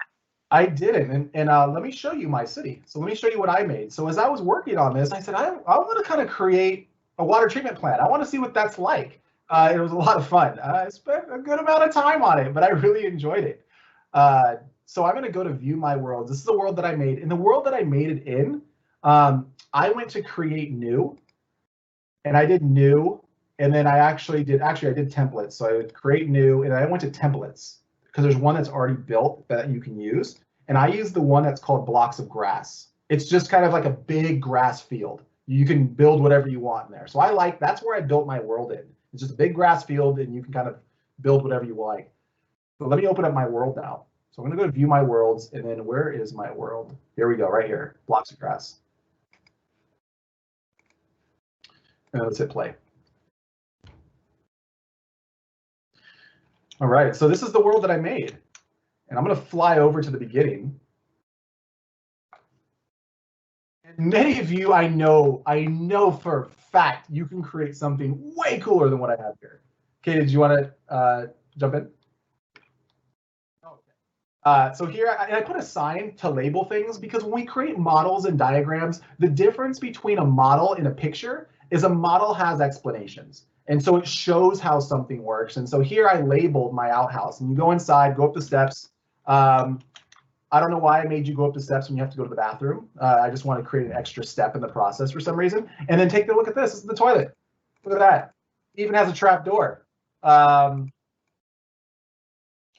I didn't, and let me show you my city. So let me show you what I made. So as I was working on this, I said, I want to kind of create a water treatment plant. I want to see what that's like. It was a lot of fun. I spent a good amount of time on it, but I really enjoyed it. So I'm going to go to view my world. This is the world that I made. In the world that I made it in, I went to create new, and I did new, and then I did templates. So I would create new, and I went to templates, because there's one that's already built that you can use. And I use the one that's called blocks of grass. It's just kind of like a big grass field. You can build whatever you want in there. So that's where I built my world in. It's just a big grass field, and you can kind of build whatever you like. So let me open up my world now. So I'm going to go to view my worlds, and then where is my world? Here we go, right here, blocks of grass. And let's hit play. All right, so this is the world that I made. And I'm going to fly over to the beginning. Many of you, I know for a fact you can create something way cooler than what I have here. Okay, did you want to jump in? So here, I put a sign to label things because when we create models and diagrams, the difference between a model and a picture is a model has explanations. And so it shows how something works. And so here I labeled my outhouse. And you go inside, go up the steps. I don't know why I made you go up the steps when you have to go to the bathroom. I just want to create an extra step in the process for some reason. And then take a look at this. This is the toilet. Look at that. It even has a trap door. It's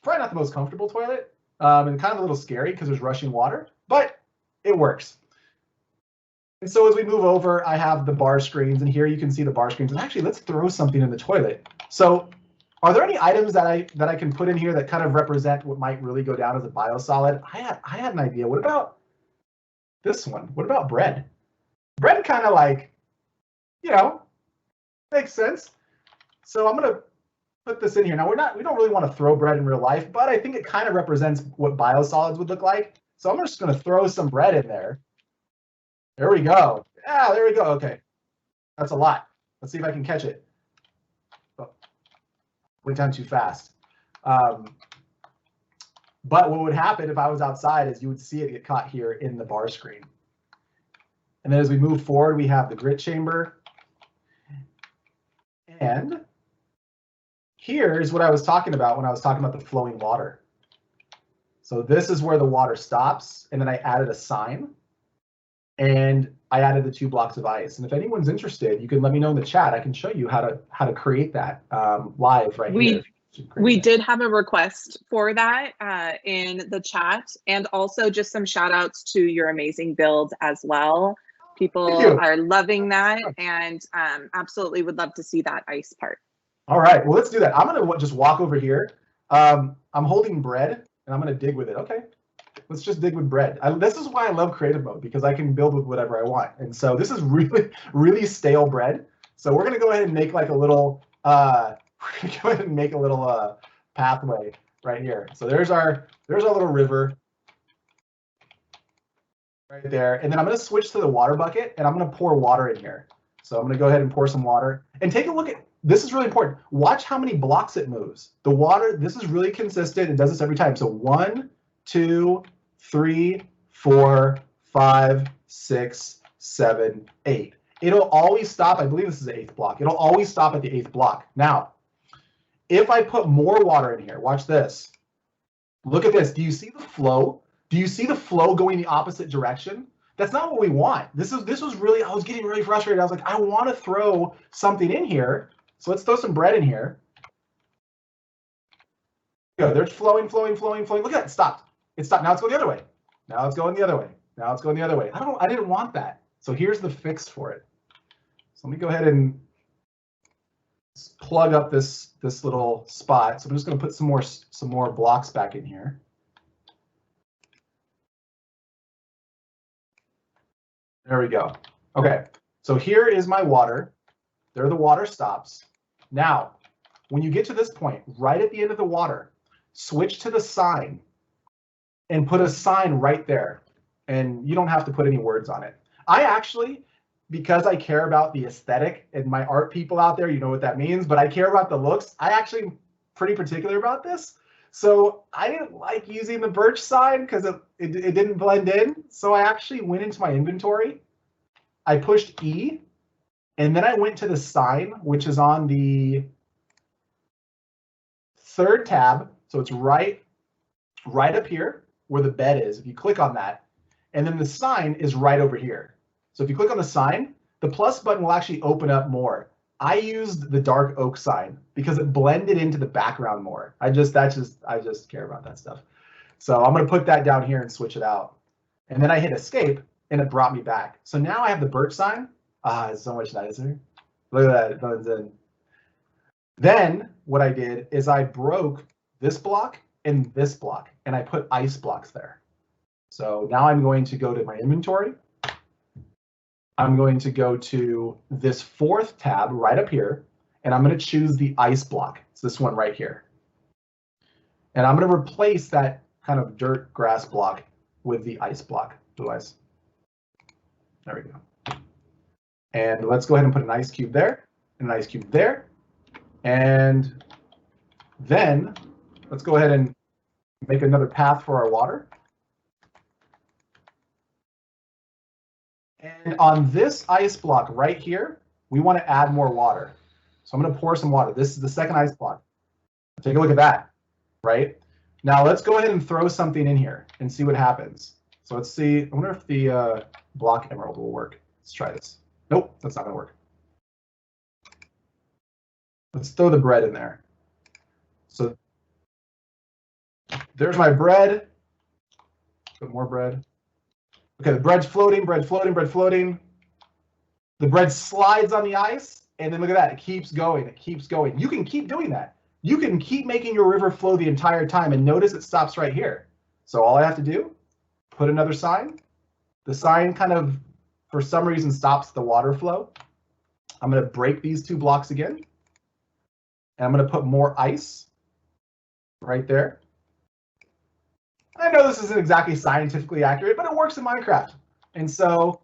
probably not the most comfortable toilet. And kind of a little scary because there's rushing water, but it works. And so as we move over, I have the bar screens, and here you can see the bar screens. And actually, let's throw something in the toilet. So are there any items that I can put in here that kind of represent what might really go down as a biosolid? I had an idea. What about this one? What about bread? Bread kind of like, you know, makes sense. So I'm gonna put this in here. Now we don't really want to throw bread in real life, but I think it kind of represents what biosolids would look like. So I'm just gonna throw some bread in there. There we go. Yeah, there we go. Okay, that's a lot. Let's see if I can catch it. Oh, went down too fast. But what would happen if I was outside is you would see it get caught here in the bar screen. And then as we move forward, we have the grit chamber. And here's what I was talking about when I was talking about the flowing water. So this is where the water stops, and then I added a sign, and I added the 2 blocks of ice. And if anyone's interested, you can let me know in the chat. I can show you how to create that live right here. We did have a request for that in the chat, and also just some shout outs to your amazing build as well. People are loving that, and absolutely would love to see that ice part. All right, well, let's do that. I'm gonna just walk over here. I'm holding bread, and I'm gonna dig with it. Okay, let's just dig with bread. This is why I love creative mode, because I can build with whatever I want. And so this is really, really stale bread. So we're gonna go ahead and make like a little, pathway right here. So there's our little river right there. And then I'm gonna switch to the water bucket, and I'm gonna pour water in here. So I'm gonna go ahead and pour some water, and take a look at. This is really important. Watch how many blocks it moves. The water, this is really consistent. It does this every time. So 1, 2, 3, 4, 5, 6, 7, 8. It'll always stop. I believe this is the 8th block. It'll always stop at the 8th block. Now, if I put more water in here, watch this. Look at this. Do you see the flow? Do you see the flow going the opposite direction? That's not what we want. This was really, I was getting really frustrated. I was like, I want to throw something in here. So let's throw some bread in here. Go. They're flowing, flowing, flowing, flowing. Look at that. It stopped. It stopped. Now it's going the other way. Now it's going the other way. Now it's going the other way. I didn't want that. So here's the fix for it. So let me go ahead and plug up this little spot. So I'm just going to put some more blocks back in here. There we go. Okay. So here is my water. There the water stops. Now, when you get to this point, right at the end of the water, switch to the sign and put a sign right there. And you don't have to put any words on it. I actually, because I care about the aesthetic, and my art people out there, you know what that means, but I care about the looks. I actually am pretty particular about this. So I didn't like using the birch sign because it didn't blend in. So I actually went into my inventory. I pushed E. And then I went to the sign, which is on the 3rd tab. So it's right up here where the bed is. If you click on that, and then the sign is right over here. So if you click on the sign, the plus button will actually open up more. I used the dark oak sign because it blended into the background more. I just care about that stuff. So I'm going to put that down here and switch it out. And then I hit escape, and it brought me back. So now I have the birch sign. It's so much nicer. Look at that, it blends in. Then what I did is I broke this block and this block, and I put ice blocks there. So now I'm going to go to my inventory. I'm going to go to this 4th tab right up here, and I'm going to choose the ice block. It's this one right here. And I'm going to replace that kind of dirt grass block with the ice block, blue ice. There we go. And let's go ahead and put an ice cube there, and an ice cube there. And then let's go ahead and make another path for our water. And on this ice block right here, we want to add more water. So I'm going to pour some water. This is the second ice block. Take a look at that, right? Now let's go ahead and throw something in here and see what happens. So let's see. I wonder if the block emerald will work. Let's try this. Nope, that's not going to work. Let's throw the bread in there. So there's my bread. Put more bread. Okay, the bread's floating, bread floating, bread floating. The bread slides on the ice, and then look at that. It keeps going. It keeps going. You can keep doing that. You can keep making your river flow the entire time, and notice it stops right here. So all I have to do, put another sign. The sign kind of, for some reason, stops the water flow. I'm going to break these two blocks again. And I'm going to put more ice right there. I know this isn't exactly scientifically accurate, but it works in Minecraft. And so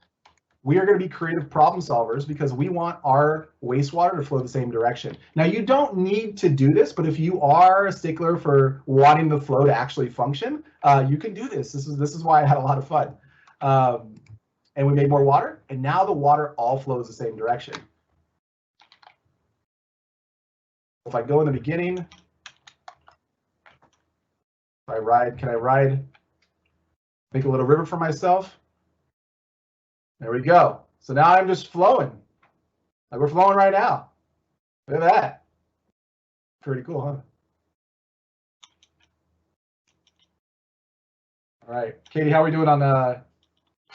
we are going to be creative problem solvers because we want our wastewater to flow the same direction. Now, you don't need to do this, but if you are a stickler for wanting the flow to actually function, you can do this. This is why I had a lot of fun. And we made more water, and now the water all flows the same direction. If I go in the beginning, can I ride, make a little river for myself? There we go. So now I'm just flowing. Like we're flowing right now. Look at that. Pretty cool, huh? All right, Katie, how are we doing on the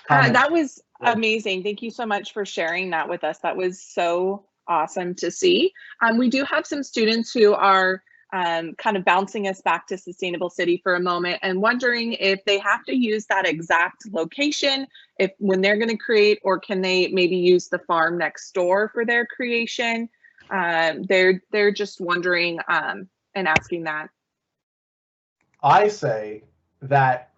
that was amazing. Thank you so much for sharing that with us. That was so awesome to see. We do have some students who are kind of bouncing us back to Sustainable City for a moment and wondering if they have to use that exact location when they're going to create, or can they maybe use the farm next door for their creation? They're just wondering and asking that. I say that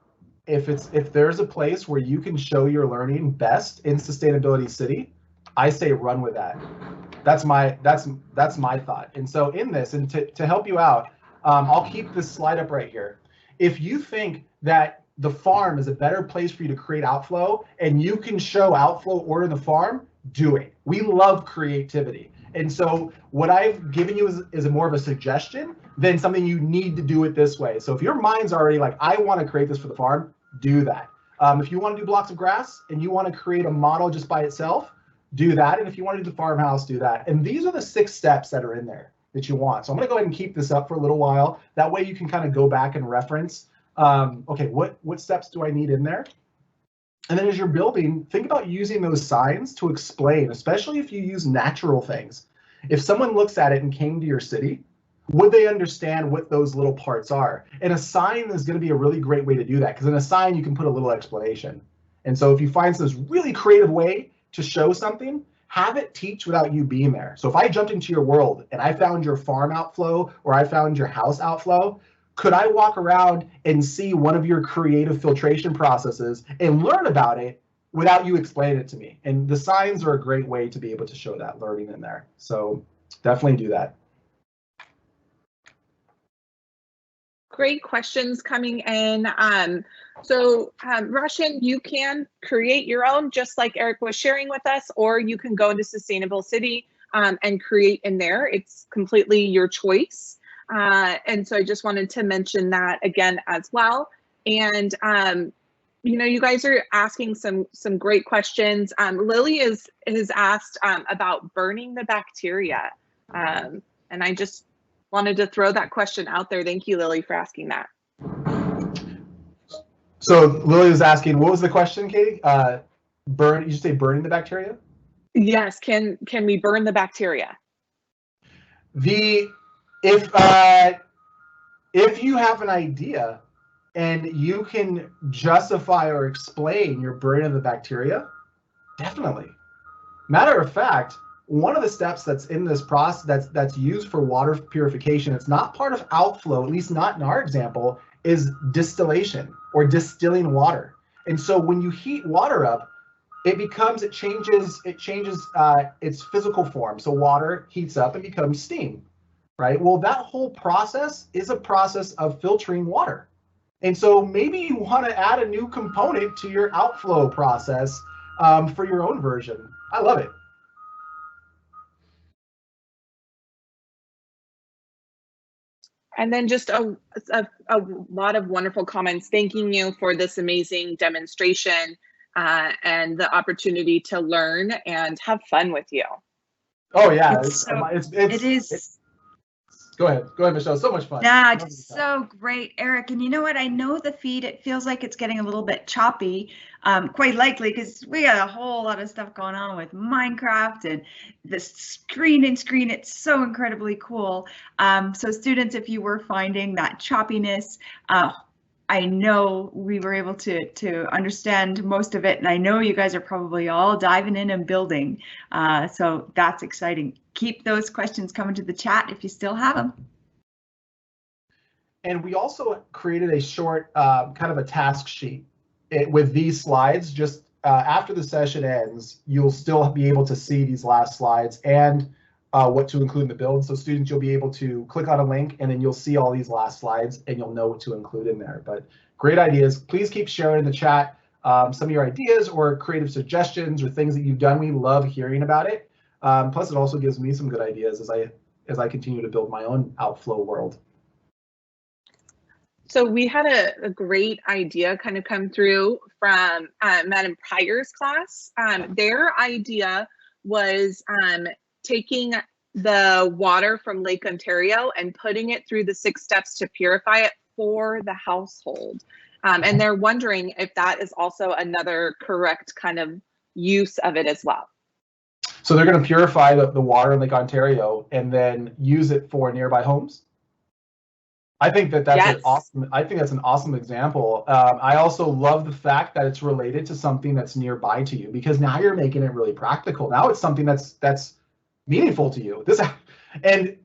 if there's a place where you can show your learning best in Sustainability City, I say run with that. That's my thought. And so in this, and to help you out, I'll keep this slide up right here. If you think that the farm is a better place for you to create Outflow and you can show Outflow or in the farm, do it. We love creativity. And so what I've given you is more of a suggestion than something you need to do it this way. So if your mind's already like, I want to create this for the farm, do that. If you want to do blocks of grass and you want to create a model just by itself, do that. And if you want to do the farmhouse, do that. And these are the 6 steps that are in there that you want. So I'm going to go ahead and keep this up for a little while. That way you can kind of go back and reference, okay, what steps do I need in there? And then as you're building, think about using those signs to explain, especially if you use natural things. If someone looks at it and came to your city, would they understand what those little parts are? And a sign is going to be a really great way to do that, because in a sign you can put a little explanation. And so if you find this really creative way to show something, have it teach without you being there. So if I jumped into your world and I found your farm outflow or I found your house outflow, could I walk around and see one of your creative filtration processes and learn about it without you explaining it to me? And the signs are a great way to be able to show that learning in there. So definitely do that. Great questions coming in. Russian, you can create your own, just like Eric was sharing with us, or you can go into Sustainable City and create in there. It's completely your choice. And so I just wanted to mention that again as well. And you guys are asking some great questions. Lily has asked about burning the bacteria, and I just wanted to throw that question out there. Thank you, Lily, for asking that. So Lily was asking, what was the question, Katie? You say burning the bacteria? Yes. Can we burn the bacteria? If you have an idea and you can justify or explain your burning of the bacteria, definitely. Matter of fact, one of the steps that's in this process that's used for water purification, it's not part of Outflow, at least not in our example, is distillation or distilling water. And so when you heat water up, it changes its physical form. So water heats up and becomes steam, right? Well, that whole process is a process of filtering water. And so maybe you want to add a new component to your outflow process for your own version. I love it. And then just a lot of wonderful comments thanking you for this amazing demonstration and the opportunity to learn and have fun with you. Oh yeah, it is. Go ahead, Michelle. It's so much fun. Yeah, just so great, Eric. And you know what? I know the feed, it feels like it's getting a little bit choppy, quite likely because we got a whole lot of stuff going on with Minecraft and the screen. It's so incredibly cool. So students, if you were finding that choppiness, I know we were able to understand most of it, and I know you guys are probably all diving in and building. So that's exciting. Keep those questions coming to the chat if you still have them. And we also created a short kind of a task sheet with these slides. Just after the session ends, you'll still be able to see these last slides and what to include in the build. So students, you'll be able to click on a link and then you'll see all these last slides and you'll know what to include in there. But great ideas. Please keep sharing in the chat some of your ideas or creative suggestions or things that you've done. We love hearing about it. Plus, it also gives me some good ideas as I continue to build my own Outflow world. So we had a great idea kind of come through from Madam Pryor's class. Their idea was taking the water from Lake Ontario and putting it through the 6 steps to purify it for the household. And they're wondering if that is also another correct kind of use of it as well. So they're going to purify the water in Lake Ontario and then use it for nearby homes? I think that's yes. an awesome example. I also love the fact that it's related to something that's nearby to you, because now you're making it really practical. Now it's something that's meaningful to you. The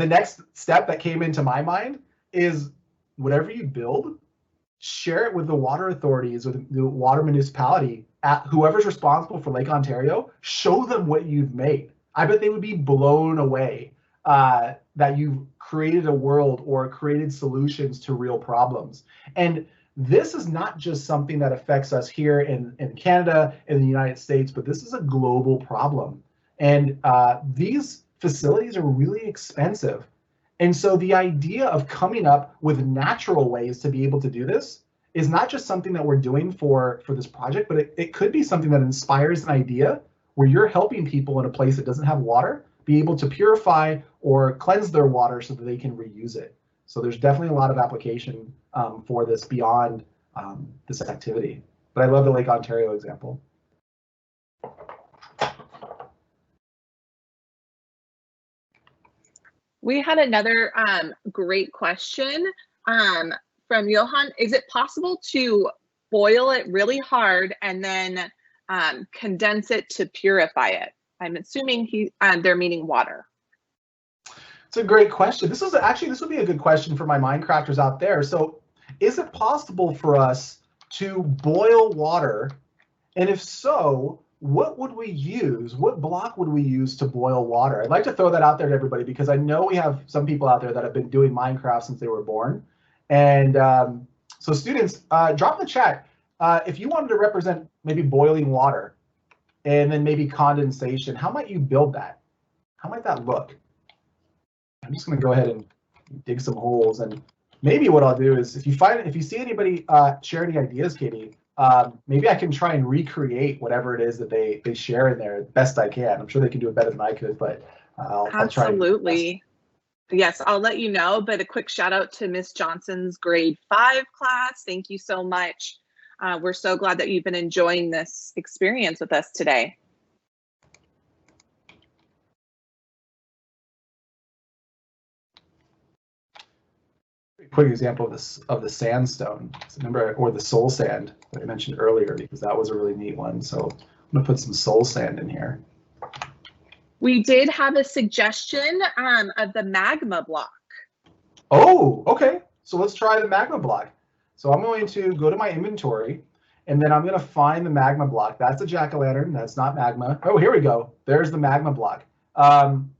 next step that came into my mind is whatever you build, share it with the water authorities or the water municipality, whoever's responsible for Lake Ontario. Show them what you've made. I bet they would be blown away that you've created a world or created solutions to real problems. And this is not just something that affects us here in Canada, in the United States, but this is a global problem. And these facilities are really expensive. And so the idea of coming up with natural ways to be able to do this is not just something that we're doing for this project, but it could be something that inspires an idea where you're helping people in a place that doesn't have water be able to purify or cleanse their water so that they can reuse it. So there's definitely a lot of application for this beyond this activity. But I love the Lake Ontario example. We had another great question from Johan. Is it possible to boil it really hard and then condense it to purify it? I'm assuming they're meaning water. It's a great question. This would be a good question for my Minecrafters out there. So is it possible for us to boil water? And if so, what would we use? What block would we use to boil water? I'd like to throw that out there to everybody because I know we have some people out there that have been doing Minecraft since they were born. And so students, drop in the chat if you wanted to represent maybe boiling water and then maybe condensation. How might you build that? How might that look? I'm just going to go ahead and dig some holes, and maybe what I'll do is if you see anybody share any ideas, Katie, maybe I can try and recreate whatever it is that they share in there best I can. I'm sure they can do it better than I could, but I'll try. Absolutely. Yes, I'll let you know, but a quick shout out to Miss Johnson's grade 5 class. Thank you so much. We're so glad that you've been enjoying this experience with us today. Quick example of the sandstone, remember, or the soul sand that I mentioned earlier, because that was a really neat one. So I'm gonna put some soul sand in here. We did have a suggestion of the magma block. Oh, okay. So let's try the magma block. So I'm going to go to my inventory, And then I'm going to find the magma block. That's a jack-o'-lantern. That's not magma. Oh, here we go. There's the magma block. And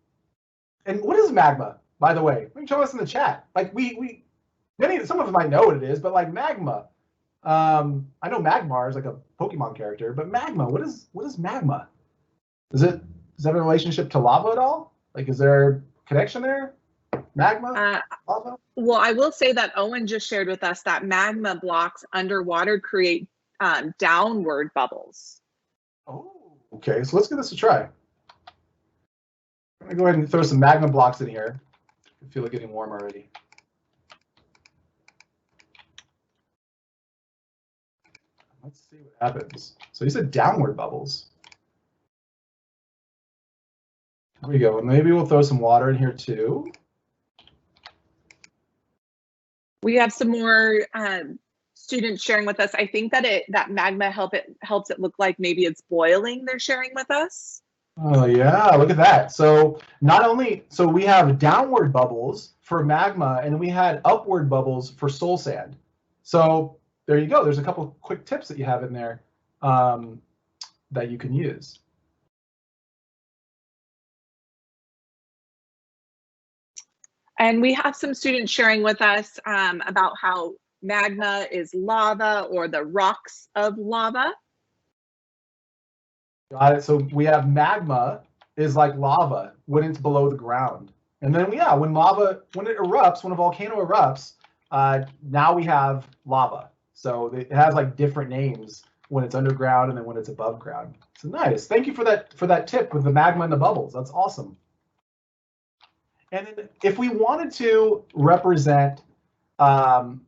what is magma, by the way? Show us in the chat. Like some of us might know what it is, but like magma. I know Magmar is like a Pokemon character, but magma. What is magma? Does it have a relationship to lava at all? Like, is there a connection there? Magma, lava? Well, I will say that Owen just shared with us that magma blocks underwater create downward bubbles. Oh, okay. So let's give this a try. I'm gonna go ahead and throw some magma blocks in here. I feel it getting warm already. Let's see what happens. So you said downward bubbles. Here we go. And maybe we'll throw some water in here too. We have some more students sharing with us. I think that that magma helps it look like maybe it's boiling. They're sharing with us. Oh yeah, look at that. So we have downward bubbles for magma, and then we had upward bubbles for soul sand. So there you go. There's a couple quick tips that you have in there that you can use. And we have some students sharing with us about how magma is lava or the rocks of lava. Got it. So we have magma is like lava when it's below the ground. And then, yeah, when it erupts, when a volcano erupts, now we have lava. So it has like different names when it's underground and then when it's above ground. So nice. Thank you for that tip with the magma and the bubbles. That's awesome. And then if we wanted to represent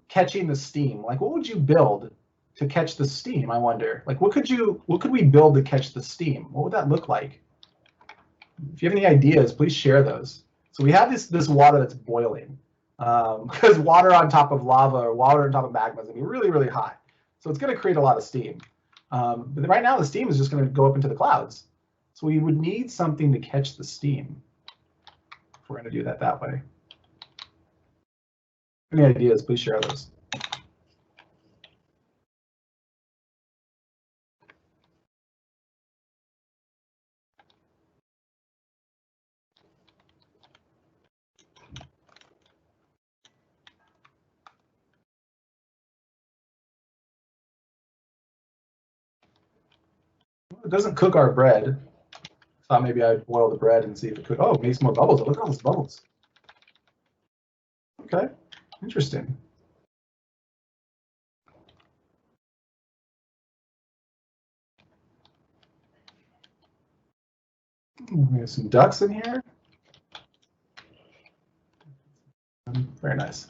catching the steam, like what would you build to catch the steam? I wonder. Like what could we build to catch the steam? What would that look like? If you have any ideas, please share those. So we have this water that's boiling because water on top of lava or water on top of magma is going to be really, really hot. So it's going to create a lot of steam. But right now the steam is just going to go up into the clouds. So we would need something to catch the steam. We're going to do that way. Any ideas, please share those. It doesn't cook our bread. Thought maybe I'd boil the bread and see if it could. Oh, it makes more bubbles. Look at all those bubbles. Okay, interesting. We have some ducks in here. Very nice.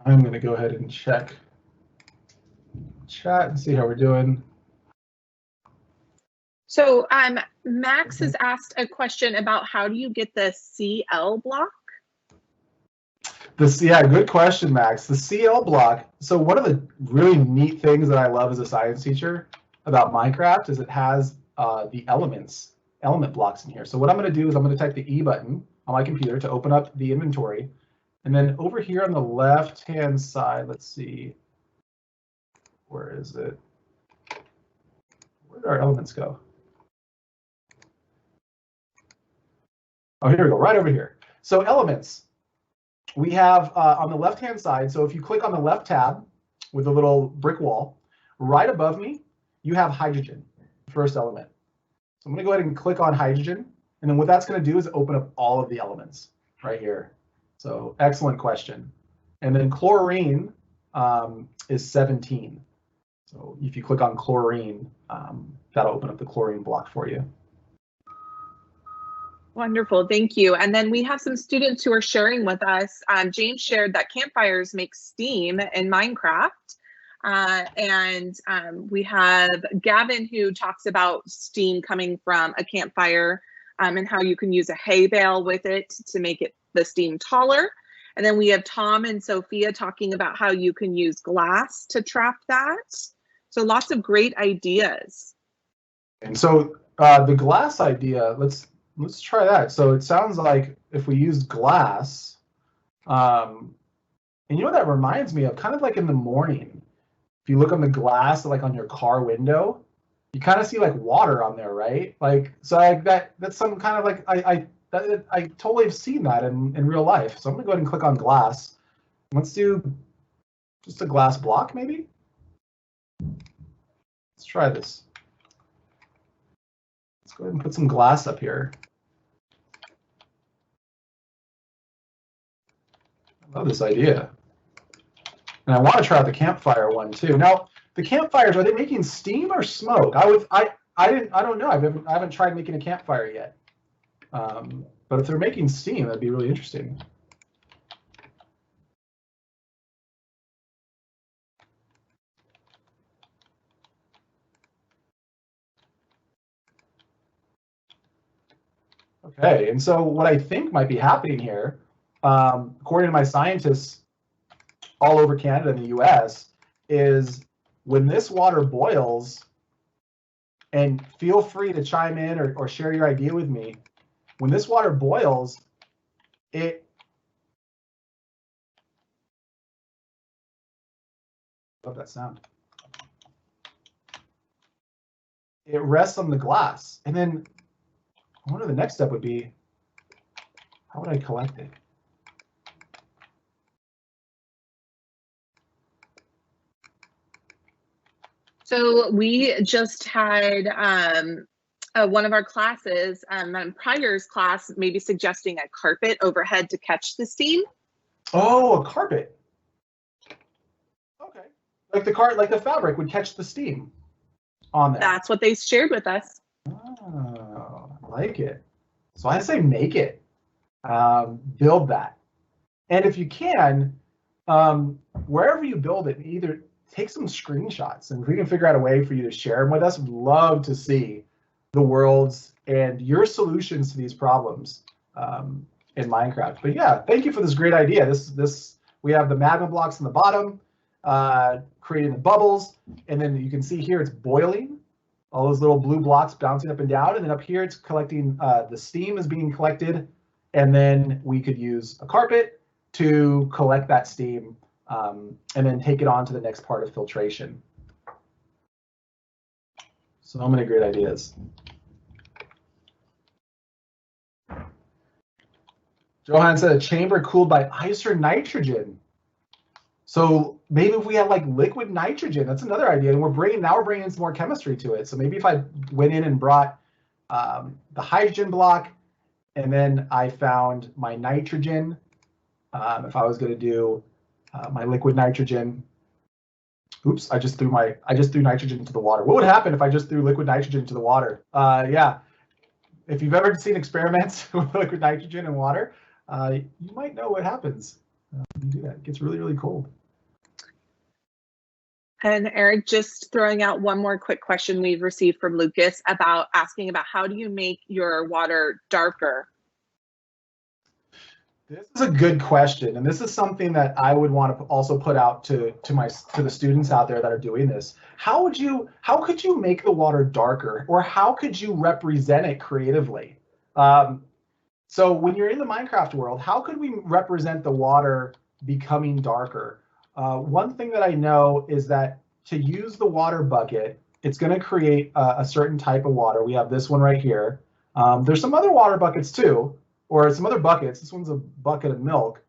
I'm going to go ahead and check chat and see how we're doing. So Max has asked a question about how do you get the CL block? Yeah, good question, Max. The CL block. So one of the really neat things that I love as a science teacher about Minecraft is it has the element blocks in here. So what I'm going to do is I'm going to type the E button on my computer to open up the inventory. And then over here on the left-hand side, let's see, where is it? Where did our elements go? Oh, here we go, right over here. So elements, we have on the left-hand side, so if you click on the left tab with the little brick wall, right above me, you have hydrogen, first element. So I'm going to go ahead and click on hydrogen, and then what that's going to do is open up all of the elements right here. So excellent question. And then chlorine is 17. So if you click on chlorine, that'll open up the chlorine block for you. Wonderful, thank you. And then we have some students who are sharing with us. James shared that campfires make steam in Minecraft. We have Gavin who talks about steam coming from a campfire and how you can use a hay bale with it to make the steam taller. And then we have Tom and Sophia talking about how you can use glass to trap that. So lots of great ideas. And so the glass idea, let's try that. So it sounds like if we use glass, And you know what that reminds me of? Kind of like in the morning, if you look on the glass, like on your car window, you kind of see like water on there, right? Like, so that's some kind of like, I totally have seen that in real life. So I'm gonna go ahead and click on glass. Let's do just a glass block, maybe. Let's try this. Let's go ahead and put some glass up here. I love this idea. And I want to try out the campfire one too. Now, the campfires, are they making steam or smoke? I don't know. I haven't tried making a campfire yet. But if they're making steam, that'd be really interesting. Okay, and so what I think might be happening here, according to my scientists all over Canada and the US, is when this water boils, and feel free to chime in or share your idea with me, when this water boils, love that sound. It rests on the glass, and then I wonder the next step would be, how would I collect it? So we just had one of our classes, Pryor's class, maybe suggesting a carpet overhead to catch the steam. Oh, a carpet. Okay, like the fabric would catch the steam on there. That's what they shared with us. Oh, I like it. So I say make it, build that, and if you can, wherever you build it, either take some screenshots, and if we can figure out a way for you to share them with us, we'd love to see the world's and your solutions to these problems in Minecraft. But yeah, thank you for this great idea. This we have the magma blocks on the bottom, creating the bubbles, and then you can see here it's boiling. All those little blue blocks bouncing up and down, and then up here it's collecting, the steam is being collected, and then we could use a carpet to collect that steam, and then take it on to the next part of filtration. So many great ideas. Johan said a chamber cooled by ice or nitrogen. So maybe if we had like liquid nitrogen, that's another idea. And we're bringing in some more chemistry to it. So maybe if I went in and brought the hydrogen block, and then I found my nitrogen, if I was going to do my liquid nitrogen. Oops, I just threw nitrogen into the water. What would happen if I just threw liquid nitrogen into the water? Yeah, if you've ever seen experiments with liquid nitrogen and water, you might know what happens. When you do that, it gets really, really cold. And Eric, just throwing out one more quick question we've received from Lucas asking about how do you make your water darker? This is a good question, and this is something that I would want to also put out to the students out there that are doing this. How could you make the water darker, or how could you represent it creatively? So when you're in the Minecraft world, how could we represent the water becoming darker? One thing that I know is that to use the water bucket, it's going to create a certain type of water. We have this one right here. There's some other water buckets too, or some other buckets. This one's a bucket of milk.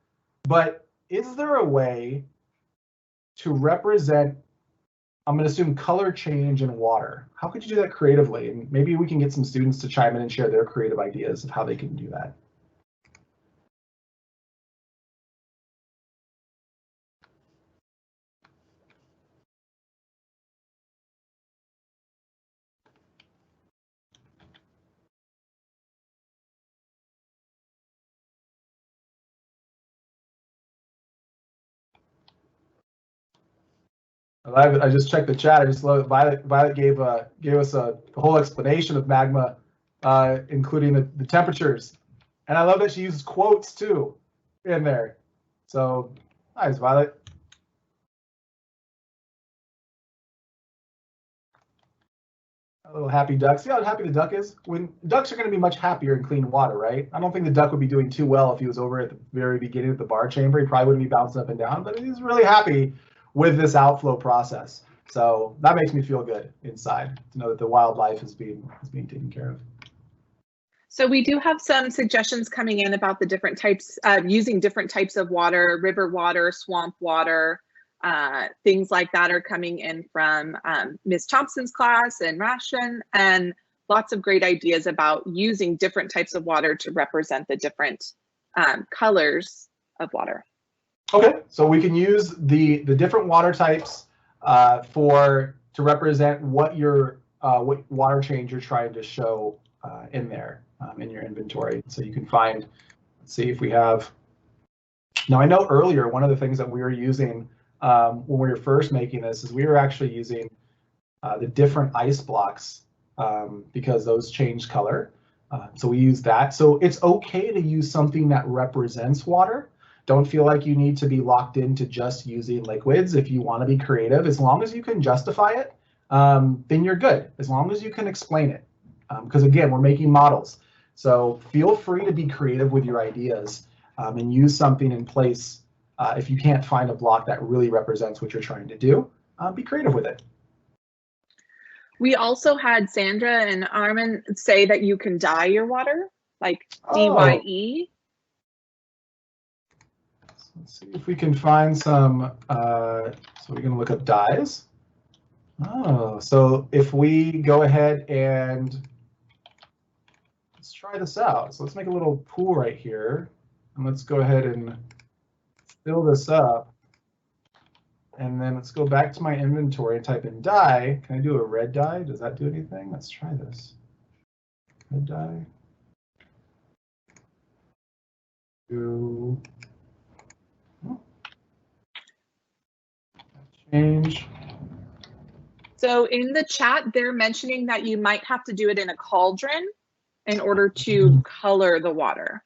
But is there a way to represent, I'm going to assume, color change in water? How could you do that creatively? And maybe we can get some students to chime in and share their creative ideas of how they can do that. I just checked the chat. I just love it. Violet gave us a whole explanation of magma, including the temperatures, and I love that she uses quotes too in there. So nice, Violet. A little happy duck. See how happy the duck is? When ducks are going to be much happier in clean water, right? I don't think the duck would be doing too well if he was over at the very beginning of the bar chamber. He probably wouldn't be bouncing up and down, but he's really happy with this outflow process. So that makes me feel good inside to know that the wildlife is being taken care of. So we do have some suggestions coming in about the different types, using different types of water, river water, swamp water, things like that are coming in from Ms. Thompson's class and Ration, and lots of great ideas about using different types of water to represent the different colors of water. Okay, so we can use the different water types to represent what what water change you're trying to show in there in your inventory. So you can find, let's see if we have. Now I know earlier one of the things that we were using when we were first making this is we were actually using the different ice blocks because those change color. So we use that. So it's okay to use something that represents water. Don't feel like you need to be locked into just using liquids. If you want to be creative, as long as you can justify it, then you're good. As long as you can explain it. Because again, we're making models. So feel free to be creative with your ideas and use something in place. If you can't find a block that really represents what you're trying to do, be creative with it. We also had Sandra and Armin say that you can dye your water, like DYE. Let's see if we can find some, so we're going to look up dyes. Oh, so if we go ahead and let's try this out. So let's make a little pool right here. And let's go ahead and fill this up. And then let's go back to my inventory and type in dye. Can I do a red dye? Does that do anything? Let's try this. Red dye. Do change. So in the chat, they're mentioning that you might have to do it in a cauldron in order to color the water.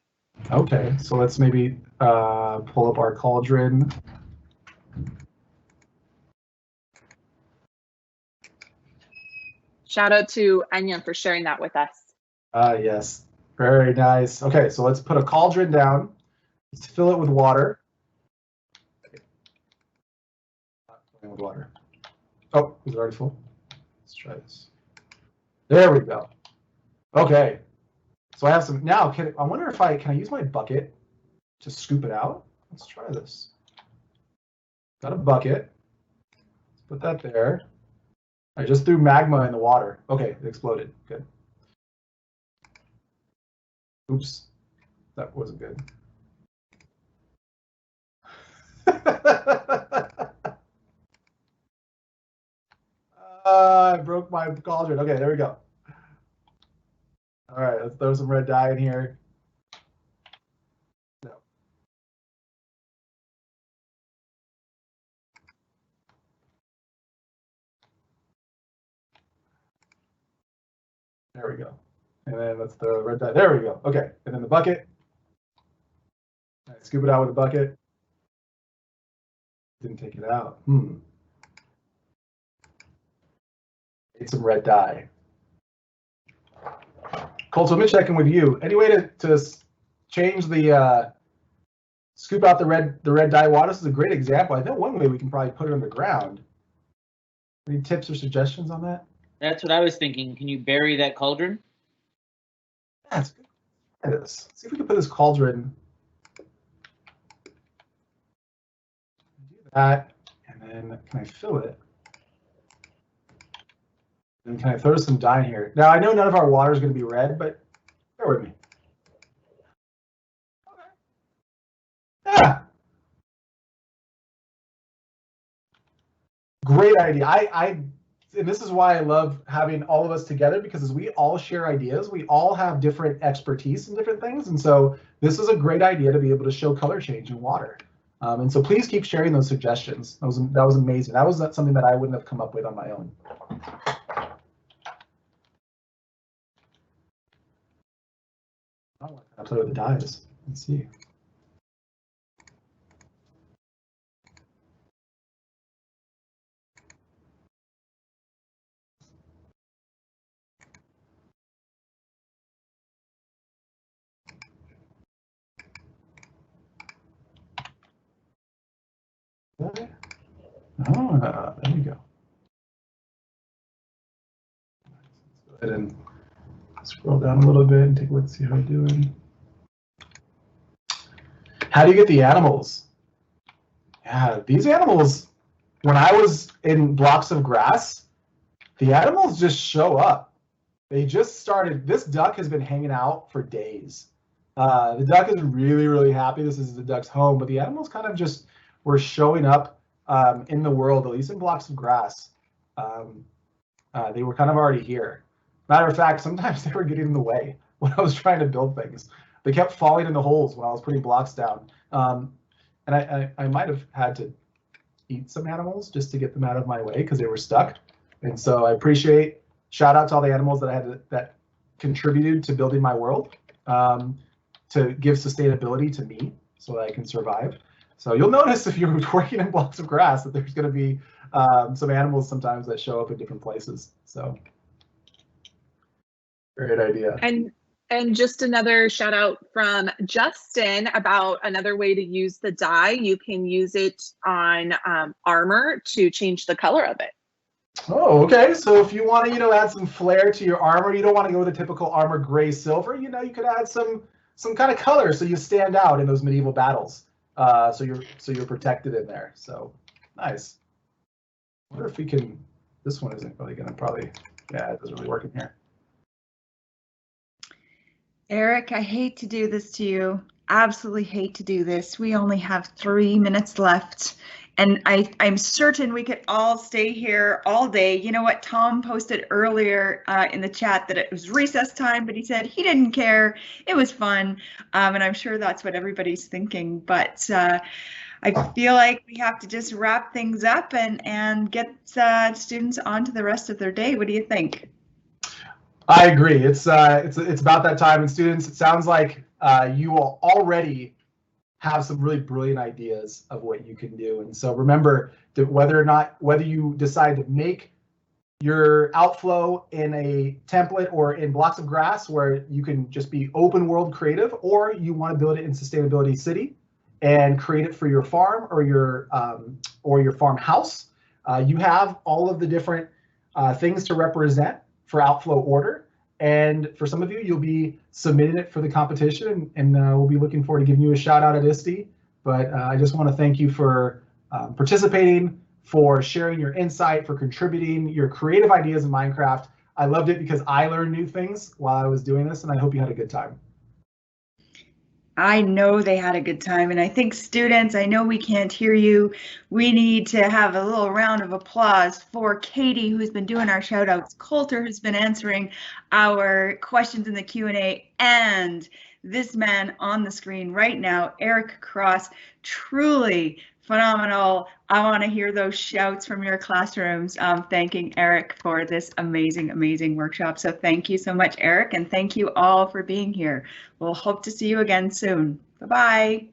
Okay, so let's maybe pull up our cauldron. Shout out to Anya for sharing that with us. Yes, very nice. Okay, so let's put a cauldron down. Let's fill it with water. Not filling with water. Oh, is it already full? Let's try this. There we go. Okay, so I have some now. I wonder if can I use my bucket to scoop it out? Let's try this. Got a bucket. Let's put that there. I just threw magma in the water. Okay, it exploded. Good. Oops, that wasn't good. I broke my cauldron. Okay, there we go. All right, let's throw some red dye in here. No. There we go. And then let's throw red dye. There we go. Okay, and then the bucket. Right, scoop it out with a bucket. Didn't take it out. Need some red dye. Colt, so let me check in with you. Any way to change the scoop out the red dye water? This is a great example. I know one way we can probably put it underground. Any tips or suggestions on that? That's what I was thinking. Can you bury that cauldron? Yeah, that's good. Try this. See if we can put this cauldron. Do that, and then can I fill it? And can I throw some dye in here? Now I know none of our water is going to be red, but bear with me. Okay. Yeah. Great idea. And this is why I love having all of us together, because as we all share ideas, we all have different expertise in different things. And so this is a great idea to be able to show color change in water. And so please keep sharing those suggestions. That was amazing. That was something that I wouldn't have come up with on my own. I play with the dyes. Let's see. There we go. Let's go ahead and scroll down a little bit and take a look, see how I'm doing. How do you get the animals? Yeah, these animals, when I was in blocks of grass, the animals just show up. They just started, this duck has been hanging out for days. The duck is really, really happy. This is the duck's home, but the animals kind of just were showing up in the world, at least in blocks of grass. They were kind of already here. Matter of fact, sometimes they were getting in the way when I was trying to build things. They kept falling in the holes when I was putting blocks down. And I might have had to eat some animals just to get them out of my way because they were stuck. And so I appreciate, shout out to all the animals that I had that contributed to building my world, to give sustainability to me so that I can survive. So you'll notice if you're working in blocks of grass that there's going to be some animals sometimes that show up in different places. So great idea. And just another shout out from Justin about another way to use the dye. You can use it on armor to change the color of it. Oh, okay. So if you want to, add some flair to your armor, you don't want to go with a typical armor gray silver. You could add some kind of color so you stand out in those medieval battles. So you're protected in there. So nice. I wonder if we can. This one isn't really gonna yeah, it doesn't really work in here. Eric, I hate to do this to you. Absolutely hate to do this. We only have 3 minutes left. And I'm certain we could all stay here all day. You know what? Tom posted earlier in the chat that it was recess time, but he said he didn't care. It was fun. And I'm sure that's what everybody's thinking. But I feel like we have to just wrap things up and get students on to the rest of their day. What do you think? I agree. It's about that time. And students, it sounds like you will already have some really brilliant ideas of what you can do. And so remember that whether you decide to make your outflow in a template or in blocks of grass where you can just be open world creative, or you want to build it in Sustainability City and create it for your farm or your farmhouse, you have all of the different things to represent for Outflow order. And for some of you, you'll be submitting it for the competition, and we'll be looking forward to giving you a shout out at ISTE. But I just want to thank you for participating, for sharing your insight, for contributing your creative ideas in Minecraft. I loved it because I learned new things while I was doing this, and I hope you had a good time. I know they had a good time, and I think students, I know we can't hear you. We need to have a little round of applause for Katie, who's been doing our shout outs, Coulter, who's been answering our questions in the Q&A, and this man on the screen right now, Eric Cross. Truly phenomenal. I want to hear those shouts from your classrooms thanking Eric for this amazing, amazing workshop. So thank you so much, Eric, and thank you all for being here. We'll hope to see you again soon. Bye-bye.